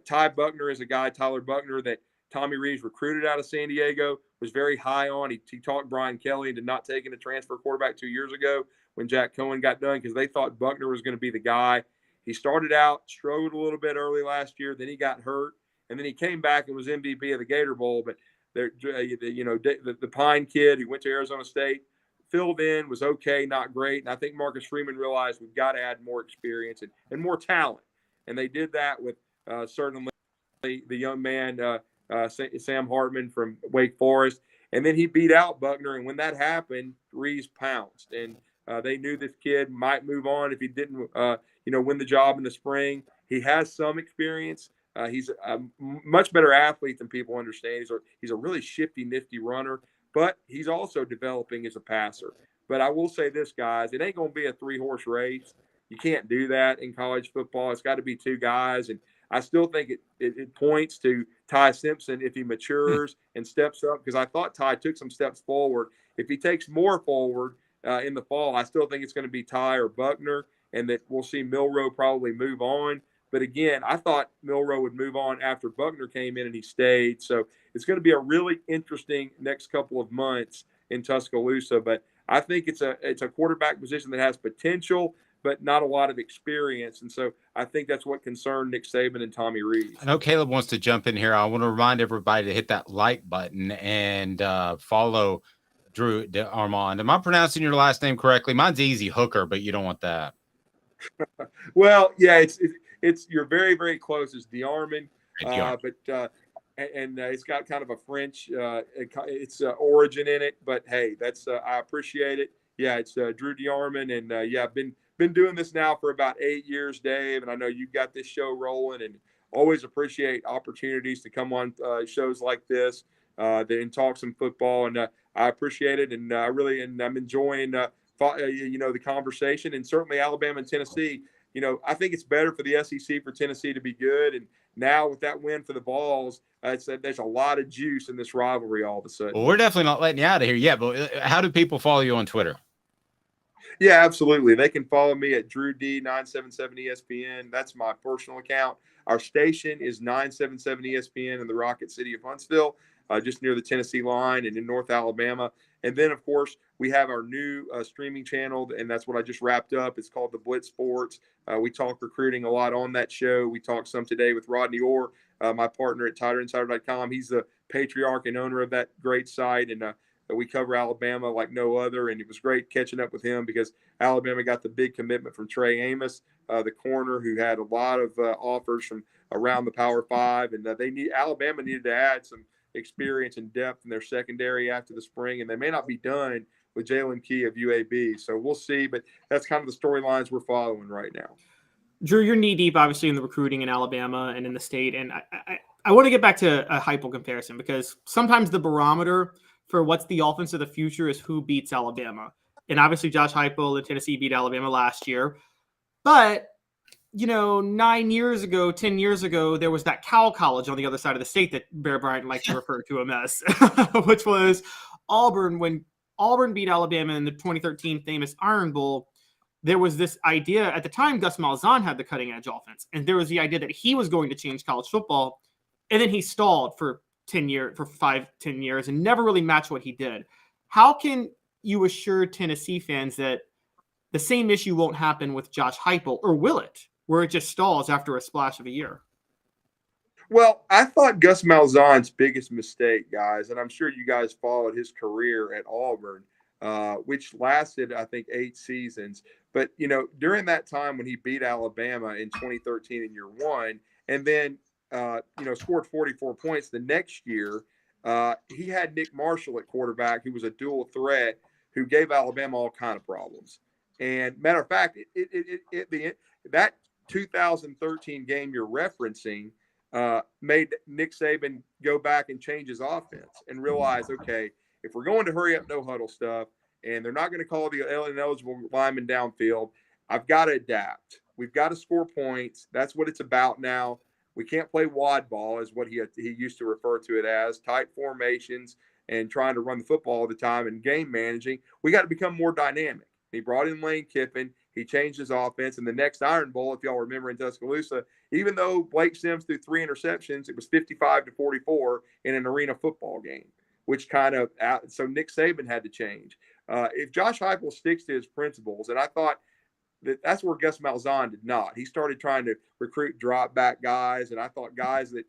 Ty Buckner is a guy, Tyler Buckner, that Tommy Rees recruited out of San Diego, was very high on. He talked Brian Kelly into not taking a transfer quarterback 2 years ago when Jack Cohen got done because they thought Buckner was going to be the guy. He started out, struggled a little bit early last year. Then he got hurt, and then he came back and was MVP of the Gator Bowl. But the Pine kid who went to Arizona State filled in, was okay, not great. And I think Marcus Freeman realized we've got to add more experience and more talent. And they did that with certainly the young man, Sam Hartman from Wake Forest. And then he beat out Buckner. And when that happened, Rees pounced. And they knew this kid might move on if he didn't, win the job in the spring. He has some experience. He's a much better athlete than people understand. He's a really shifty, nifty runner, but he's also developing as a passer. But I will say this, guys, it ain't going to be a 3-horse race. You can't do that in college football. It's got to be 2 guys. And I still think it points to Ty Simpson if he matures and steps up, because I thought Ty took some steps forward. If he takes more forward in the fall, I still think it's going to be Ty or Buckner, and that we'll see Milroe probably move on. But again, I thought Milroe would move on after Buckner came in and he stayed. So it's going to be a really interesting next couple of months in Tuscaloosa. But I think it's a quarterback position that has potential, but not a lot of experience. And so I think that's what concerned Nick Saban and Tommy Rees. I know Caleb wants to jump in here. I want to remind everybody to hit that like button and follow Drew DeArmond. Am I pronouncing your last name correctly? Mine's easy, Hooker, but you don't want that. Well, yeah, it's you're very, very close. It's DeArmond. and it's got kind of a French origin in it. But hey, that's I appreciate it. Yeah, it's Drew DeArmond, and yeah, I've been doing this now for about 8 years, Dave, and I know you've got this show rolling, and always appreciate opportunities to come on shows like this and talk some football, and I appreciate it, and I'm enjoying the conversation, and certainly Alabama and Tennessee. I think it's better for the SEC for Tennessee to be good, and now with that win for the Vols, there's a lot of juice in this rivalry all of a sudden. Well, we're definitely not letting you out of here yet, but how do people follow you on Twitter? Yeah, absolutely. They can follow me at DrewD977ESPN. That's my personal account. Our station is 977 ESPN in the Rocket City of Huntsville, just near the Tennessee line and in North Alabama. And then, of course, we have our new streaming channel, and that's what I just wrapped up. It's called The Blitz Sports. We talk recruiting a lot on that show. We talked some today with Rodney Orr, my partner at TighterInsider.com. He's the patriarch and owner of that great site, and we cover Alabama like no other, and it was great catching up with him because Alabama got the big commitment from Trey Amos, the corner, who had a lot of offers from around the Power Five, and Alabama needed to add some experience and depth in their secondary after the spring, and they may not be done with Jalen Key of UAB, so we'll see, but that's kind of the storylines we're following right now. Drew, you're knee deep, obviously, in the recruiting in Alabama and in the state, and I want to get back to a Heupel comparison because sometimes the barometer for what's the offense of the future is who beats Alabama. And obviously Josh Heupel and Tennessee beat Alabama last year. But, 9 years ago, 10 years ago, there was that Cal College on the other side of the state that Bear Bryant likes to refer to him as, which was Auburn. When Auburn beat Alabama in the 2013 famous Iron Bowl, there was this idea at the time. Gus Malzahn had the cutting edge offense. And there was the idea that he was going to change college football. And then he stalled for 10 years and never really matched what he did. How can you assure Tennessee fans that the same issue won't happen with Josh Heupel, or will it, where it just stalls after a splash of a year? Well, I thought Gus Malzahn's biggest mistake, guys, and I'm sure you guys followed his career at Auburn, which lasted, I think, 8 seasons. But, during that time when he beat Alabama in 2013 in year one, and then scored 44 points the next year. He had Nick Marshall at quarterback, who was a dual threat, who gave Alabama all kind of problems. And matter of fact, that 2013 game you're referencing made Nick Saban go back and change his offense and realize, okay, if we're going to hurry up, no huddle stuff, and they're not going to call the ineligible lineman downfield, I've got to adapt. We've got to score points. That's what it's about now. We can't play wad ball, is what he used to refer to it as, tight formations and trying to run the football all the time and game managing. We got to become more dynamic. He brought in Lane Kiffin. He changed his offense. And the next Iron Bowl, if y'all remember in Tuscaloosa, even though Blake Sims threw 3 interceptions, it was 55-44 in an arena football game, which so Nick Saban had to change. If Josh Heupel sticks to his principles, and I thought that's where Gus Malzahn did not. He started trying to recruit drop back guys, and I thought guys that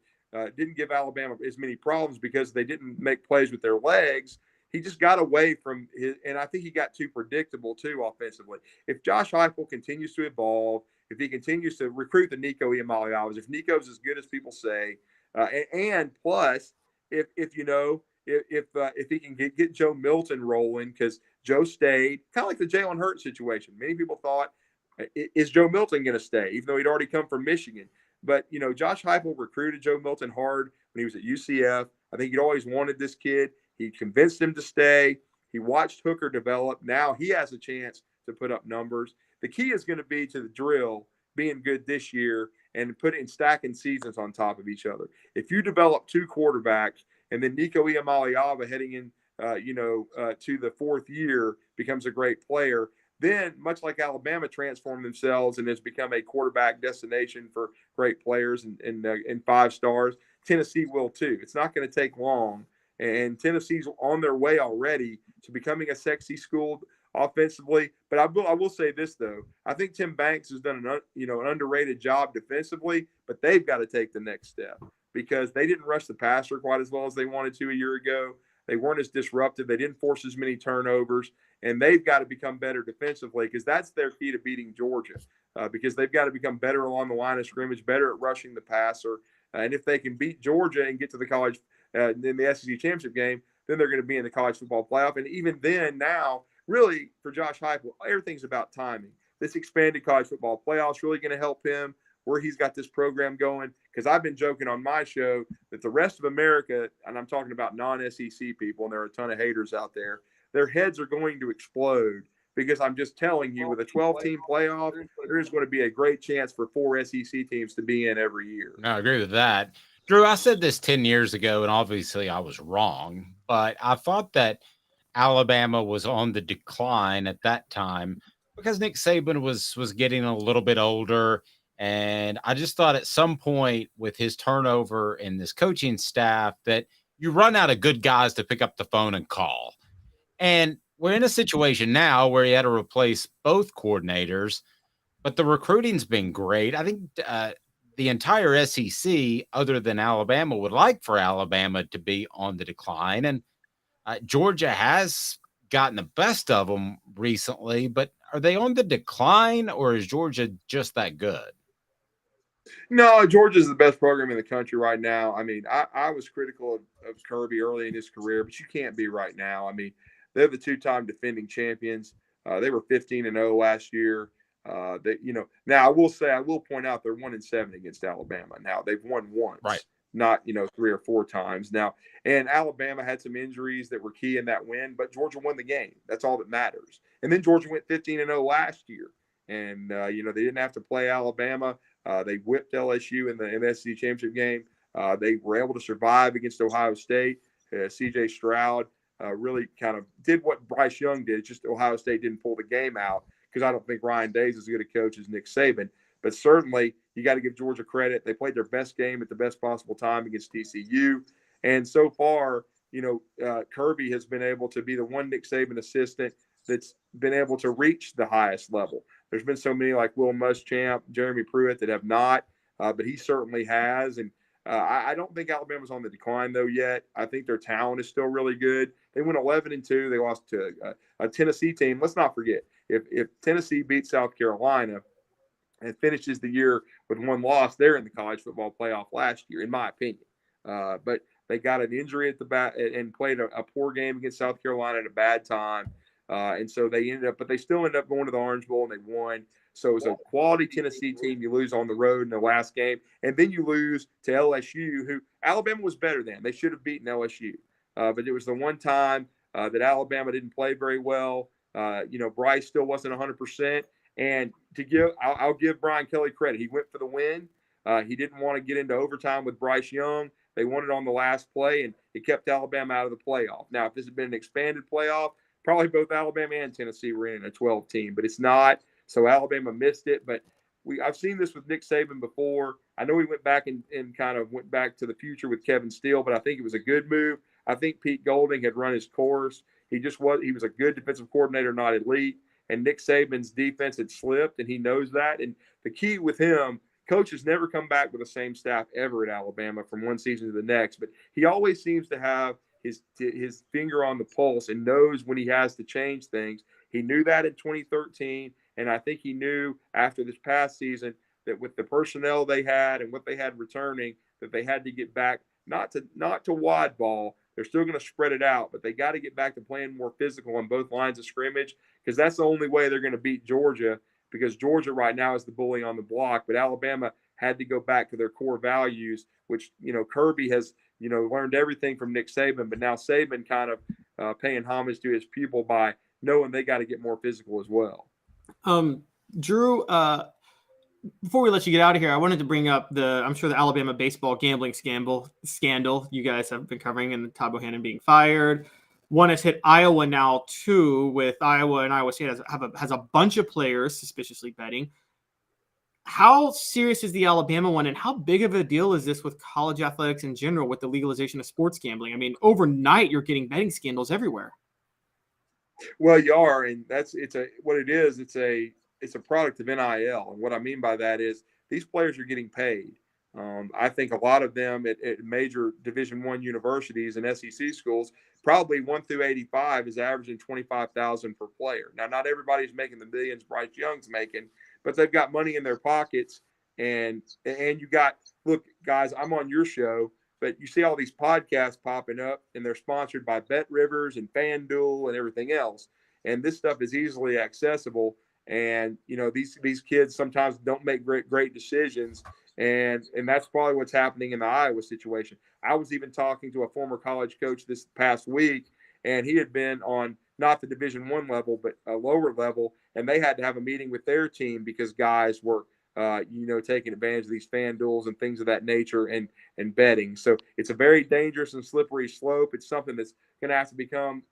didn't give Alabama as many problems because they didn't make plays with their legs. He just got away from his, and I think he got too predictable too offensively. If Josh Heupel continues to evolve, if he continues to recruit the Nico Iamaleavas, if Nico's as good as people say, and plus if he can get Joe Milton rolling, because Joe stayed, kind of like the Jalen Hurts situation. Many people thought, is Joe Milton going to stay, even though he'd already come from Michigan? But, Josh Heupel recruited Joe Milton hard when he was at UCF. I think he'd always wanted this kid. He convinced him to stay. He watched Hooker develop. Now he has a chance to put up numbers. The key is going to be to the drill being good this year and stacking seasons on top of each other. If you develop 2 quarterbacks and then Nico Iamaleava heading in, to the 4th year becomes a great player, then much like Alabama transformed themselves and has become a quarterback destination for great players and 5 stars, Tennessee will too. It's not going to take long, and Tennessee's on their way already to becoming a sexy school offensively. But I will say this though, I think Tim Banks has done an underrated job defensively, but they've got to take the next step because they didn't rush the passer quite as well as they wanted to a year ago. They weren't as disruptive. They didn't force as many turnovers, and they've got to become better defensively because that's their key to beating Georgia, because they've got to become better along the line of scrimmage, better at rushing the passer. And if they can beat Georgia and get to the college in the SEC championship game, then they're going to be in the college football playoff. And even then, now, really, for Josh Heupel, everything's about timing. This expanded college football playoff is really going to help him where he's got this program going. Because I've been joking on my show that the rest of America, and I'm talking about non-SEC people, and there are a ton of haters out there, their heads are going to explode. Because I'm just telling you, with a 12-team playoff, there is going to be a great chance for 4 SEC teams to be in every year. I agree with that. Drew, I said this 10 years ago, and obviously I was wrong, but I thought that Alabama was on the decline at that time because Nick Saban was getting a little bit older. And I just thought at some point with his turnover in this coaching staff that you run out of good guys to pick up the phone and call. And we're in a situation now where he had to replace both coordinators, but the recruiting's been great. I think the entire SEC, other than Alabama, would like for Alabama to be on the decline. And Georgia has gotten the best of them recently, but are they on the decline or is Georgia just that good? No, Georgia's the best program in the country right now. I mean, I was critical of Kirby early in his career, but you can't be right now. I mean, they're the 2-time defending champions. They were 15-0 last year. Now I will point out they're 1-7 against Alabama. Now they've won once, right? Not 3 or 4 times now. And Alabama had some injuries that were key in that win, but Georgia won the game. That's all that matters. And then Georgia went 15-0 last year, and they didn't have to play Alabama. They whipped LSU in the SEC championship game. They were able to survive against Ohio State. C.J. Stroud really kind of did what Bryce Young did. Just Ohio State didn't pull the game out because I don't think Ryan Day is as good a coach as Nick Saban. But certainly you got to give Georgia credit. They played their best game at the best possible time against TCU. And so far, Kirby has been able to be the one Nick Saban assistant that's been able to reach the highest level. There's been so many like Will Muschamp, Jeremy Pruitt that have not, but he certainly has. And I don't think Alabama's on the decline, though, yet. I think their talent is still really good. They went 11-2. They lost to a Tennessee team. Let's not forget, if Tennessee beats South Carolina and finishes the year with 1 loss, they're in the college football playoff last year, in my opinion. But they got an injury at the back and played a poor game against South Carolina at a bad time. And so they still ended up going to the Orange Bowl and they won. So it was a quality Tennessee team. You lose on the road in the last game, and then you lose to LSU, who Alabama was better than. They should have beaten LSU. But it was the one time that Alabama didn't play very well. Bryce still wasn't 100%. And I'll give Brian Kelly credit. He went for the win. He didn't want to get into overtime with Bryce Young. They won it on the last play, and it kept Alabama out of the playoff. Now, if this had been an expanded playoff, probably both Alabama and Tennessee were in a 12 team, but it's not. So Alabama missed it. But I've seen this with Nick Saban before. I know he went back and kind of went back to the future with Kevin Steele, but I think it was a good move. I think Pete Golding had run his course. He was a good defensive coordinator, not elite. And Nick Saban's defense had slipped, and he knows that. And the key with him, coaches never come back with the same staff ever at Alabama from one season to the next, but he always seems to have his finger on the pulse and knows when he has to change things. He knew that in 2013, and I think he knew after this past season that with the personnel they had and what they had returning, that they had to get back not to wide ball. They're still going to spread it out, but they got to get back to playing more physical on both lines of scrimmage, because that's the only way they're going to beat Georgia, because Georgia right now is the bully on the block, but Alabama had to go back to their core values, which, Kirby has, learned everything from Nick Saban, but now Saban kind of paying homage to his pupil by knowing they got to get more physical as well. Drew, before we let you get out of here, I wanted to bring up the Alabama baseball gambling scandal you guys have been covering, and Todd Bohannon being fired. One has hit Iowa now too, with Iowa and Iowa State has a bunch of players suspiciously betting. How serious is the Alabama one, and how big of a deal is this with college athletics in general with the legalization of sports gambling? I mean, overnight you're getting betting scandals everywhere. Well, you are, and it's a product of NIL. And what I mean by that is these players are getting paid. I think a lot of them at major Division I universities and SEC schools, probably 1 through 85, is averaging $25,000 per player. Now, not everybody's making the millions Bryce Young's making, but they've got money in their pockets And you got, look, guys, I'm on your show, but you see all these podcasts popping up, and they're sponsored by Bet Rivers and FanDuel and everything else. And this stuff is easily accessible. And these kids sometimes don't make great decisions, and that's probably what's happening in the Iowa situation. I was even talking to a former college coach this past week, and he had been on not the Division I level, but a lower level, and they had to have a meeting with their team because guys were taking advantage of these FanDuels and things of that nature and betting. So it's a very dangerous and slippery slope. It's something that's going to have to become,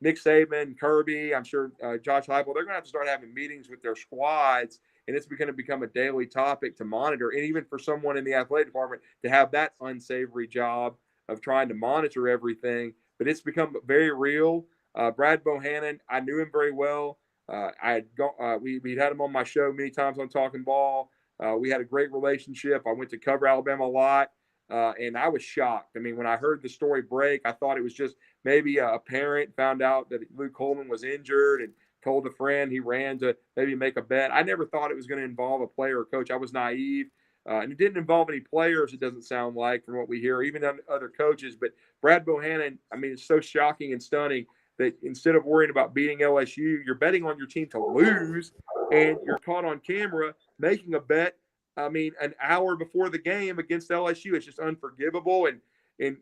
Nick Saban, Kirby, I'm sure Josh Heupel, they're going to have to start having meetings with their squads, and it's going to become a daily topic to monitor. And even for someone in the athletic department to have that unsavory job of trying to monitor everything, but it's become very real. Brad Bohannon, I knew him very well. We'd had him on my show many times on Talking Ball. We had a great relationship. I went to cover Alabama a lot, and I was shocked. I mean, when I heard the story break, I thought it was just maybe a parent found out that Luke Coleman was injured and told a friend. He ran to maybe make a bet. I never thought it was going to involve a player or coach. I was naive. And it didn't involve any players, it doesn't sound like, from what we hear, even other coaches. But Brad Bohannon, I mean, it's so shocking and stunning that instead of worrying about beating LSU, you're betting on your team to lose, and you're caught on camera making a bet, I mean, an hour before the game against LSU. It's just unforgivable. And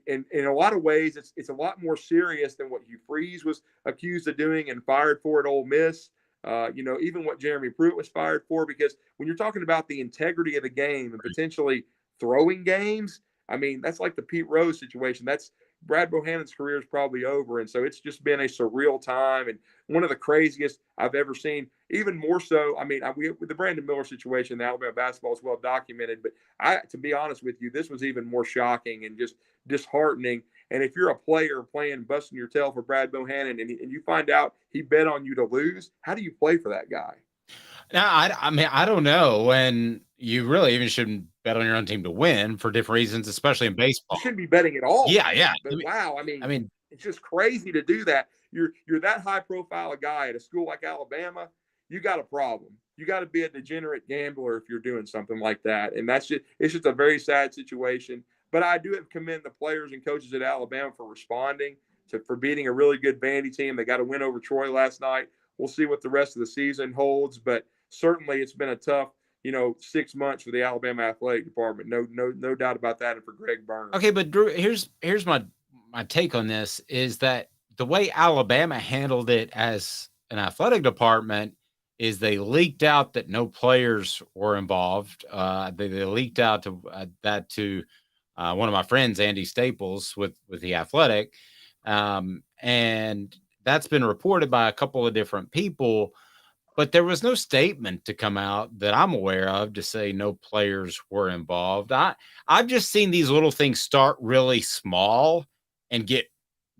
in a lot of ways, it's a lot more serious than what Hugh Freeze was accused of doing and fired for at Ole Miss. Even what Jeremy Pruitt was fired for, because when you're talking about the integrity of the game and potentially throwing games, I mean, that's like the Pete Rose situation. That's Brad Bohannon's career is probably over. And so it's just been a surreal time and one of the craziest I've ever seen. Even more so, I mean, with the Brandon Miller situation, the Alabama basketball is well documented. But to be honest with you, this was even more shocking and just disheartening. And if you're a player playing, busting your tail for Brad Bohannon, and you find out he bet on you to lose, how do you play for that guy? Now, I mean, I don't know. And you really even shouldn't bet on your own team to win for different reasons, especially in baseball. You shouldn't be betting at all. Yeah. But wow, I mean, it's just crazy to do that. You're that high profile a guy at a school like Alabama, you got a problem. You got to be a degenerate gambler if you're doing something like that. And it's just a very sad situation. But I do commend the players and coaches at Alabama for responding for beating a really good Vandy team. They got a win over Troy last night. We'll see what the rest of the season holds, but certainly it's been a tough, 6 months for the Alabama athletic department. No doubt about that. And for Greg Burns. Okay, but Drew, here's my take on this is that the way Alabama handled it as an athletic department is they leaked out that no players were involved. They leaked out that to one of my friends, Andy Staples, with the Athletic, and that's been reported by a couple of different people. But there was no statement to come out that I'm aware of to say no players were involved. I've just seen these little things start really small and get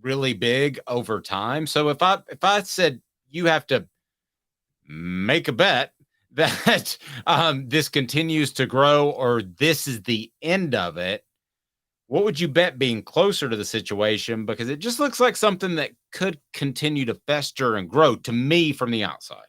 really big over time. So if I said you have to make a bet that this continues to grow or this is the end of it, what would you bet being closer to the situation? Because it just looks like something that could continue to fester and grow to me from the outside.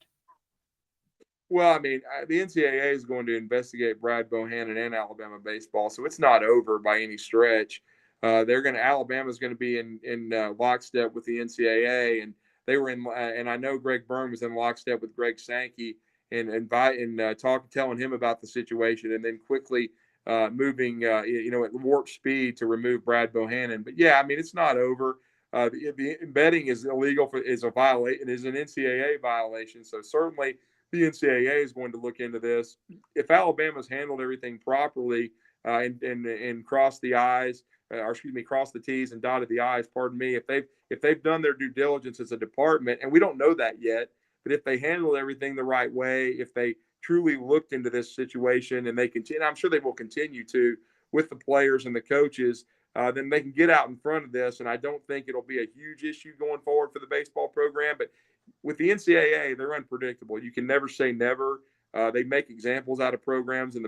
Well, I mean, the NCAA is going to investigate Brad Bohannon and Alabama baseball, so it's not over by any stretch. Alabama's going to be in lockstep with the NCAA, and they were in. And I know Greg Byrne was in lockstep with Greg Sankey and telling him about the situation, and then quickly moving, at warp speed to remove Brad Bohannon. But yeah, I mean, it's not over. The betting is illegal is a violation. It is an NCAA violation. So certainly the NCAA is going to look into this. If Alabama's handled everything properly and crossed the I's, crossed the T's and dotted the I's, pardon me, if they've done their due diligence as a department, and we don't know that yet, but if they handle everything the right way, if they truly looked into this situation and they continue, I'm sure they will continue to with the players and the coaches, then they can get out in front of this. And I don't think it'll be a huge issue going forward for the baseball program, but with the NCAA, they're unpredictable. You can never say never. They make examples out of programs at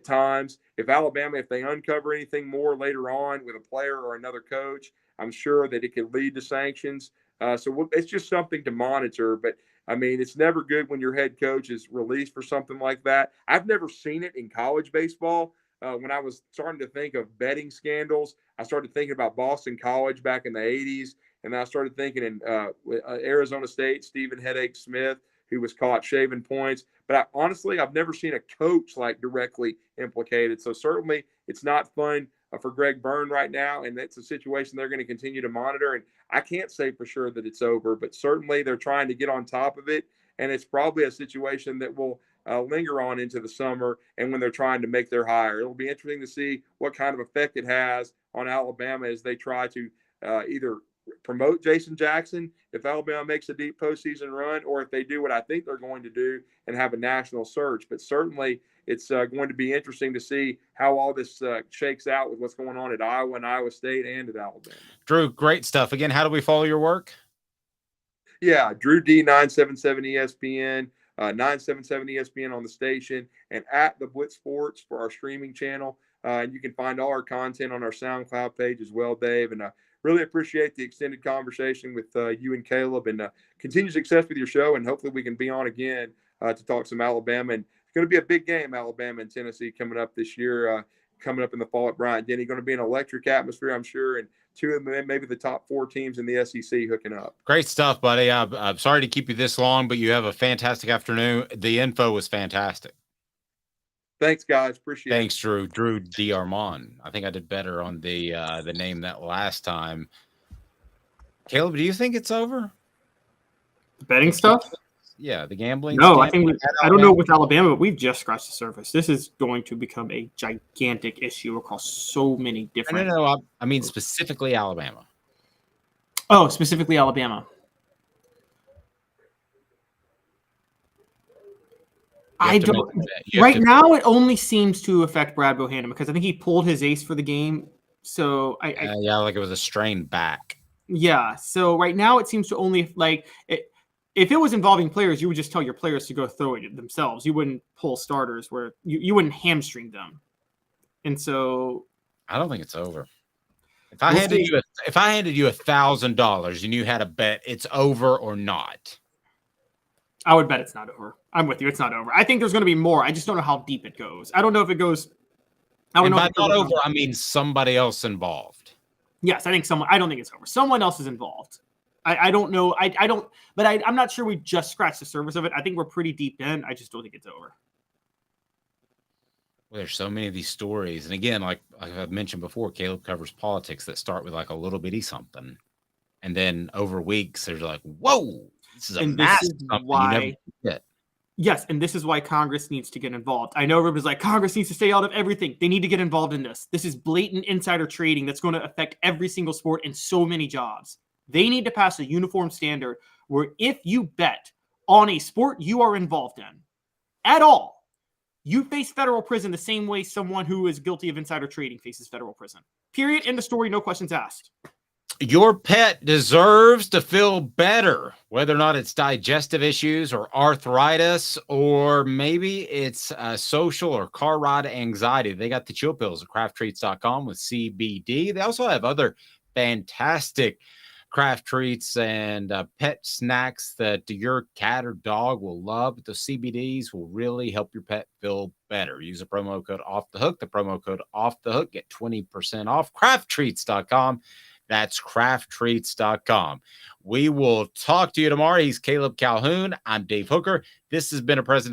times. If they uncover anything more later on with a player or another coach, I'm sure that it could lead to sanctions. So it's just something to monitor. But I mean, it's never good when your head coach is released for something like that. I've never seen it in college baseball. When I was starting to think of betting scandals, I started thinking about Boston College back in the 80s. And then I started thinking in Arizona State, Stephen Headache Smith, who was caught shaving points. But honestly, I've never seen a coach like directly implicated. So certainly it's not fun for Greg Byrne right now. And that's a situation they're going to continue to monitor. And I can't say for sure that it's over, but certainly they're trying to get on top of it. And it's probably a situation that will linger on into the summer and when they're trying to make their hire. It'll be interesting to see what kind of effect it has on Alabama as they try to either promote Jason Jackson if Alabama makes a deep postseason run, or if they do what I think they're going to do and have a national search. But certainly it's going to be interesting to see how all this shakes out with what's going on at Iowa and Iowa State and at Alabama. Drew, great stuff. Again, how do we follow your work? Yeah, Drew D 977 ESPN, 977 ESPN on the station, and at the Blitz Sports for our streaming channel. And you can find all our content on our SoundCloud page as well, Dave. And really appreciate the extended conversation with you and Caleb, and continued success with your show. And hopefully we can be on again to talk some Alabama. And it's going to be a big game, Alabama and Tennessee, coming up this year, coming up in the fall at Bryant-Denny. Going to be an electric atmosphere, I'm sure. And two of them, maybe the top 4 teams in the SEC hooking up. Great stuff, buddy. I'm sorry to keep you this long, but you have a fantastic afternoon. The info was fantastic. Thanks, guys. Appreciate it. Thanks, Drew. Drew DeArmond. I think I did better on the name that last time. Caleb, do you think it's over? The betting stuff? Yeah, the gambling. No, I think I don't know with Alabama, but we've just scratched the surface. This is going to become a gigantic issue across so many different. No. I mean specifically Alabama. Oh, specifically Alabama. I don't. Right now, it only seems to affect Brad Bohannon because I think he pulled his ace for the game. So yeah, like it was a strained back. Yeah. So right now, it seems to only if it was involving players, you would just tell your players to go throw it themselves. You wouldn't pull starters where you wouldn't hamstring them. And so I don't think it's over. If I handed you $1,000 and you had a bet, it's over or not. I would bet it's not over. I'm with you. It's not over. I think there's going to be more. I just don't know how deep it goes. I don't know if it goes. I don't know. By not over, I mean somebody else involved. Yes, I think someone. I don't think it's over. Someone else is involved. I don't know. I don't. But I'm not sure we just scratched the surface of it. I think we're pretty deep in. I just don't think it's over. Well, there's so many of these stories, and again, like I've mentioned before, Caleb covers politics that start with like a little bitty something, and then over weeks, there's like, whoa. This is a massive something. Yes, and this is why Congress needs to get involved. I know everybody's like, Congress needs to stay out of everything. They need to get involved in this. This is blatant insider trading that's going to affect every single sport and so many jobs. They need to pass a uniform standard where if you bet on a sport you are involved in at all, you face federal prison the same way someone who is guilty of insider trading faces federal prison. Period. End of story. No questions asked. Your pet deserves to feel better, whether or not it's digestive issues or arthritis, or maybe it's social or car ride anxiety. They got the chill pills at crafttreats.com with CBD. They also have other fantastic craft treats and pet snacks that your cat or dog will love. But the CBDs will really help your pet feel better. Use the promo code Off the Hook. The promo code Off the Hook. Get 20% off. crafttreats.com. That's crafttreats.com. We will talk to you tomorrow. He's Caleb Calhoun. I'm Dave Hooker. This has been a presentation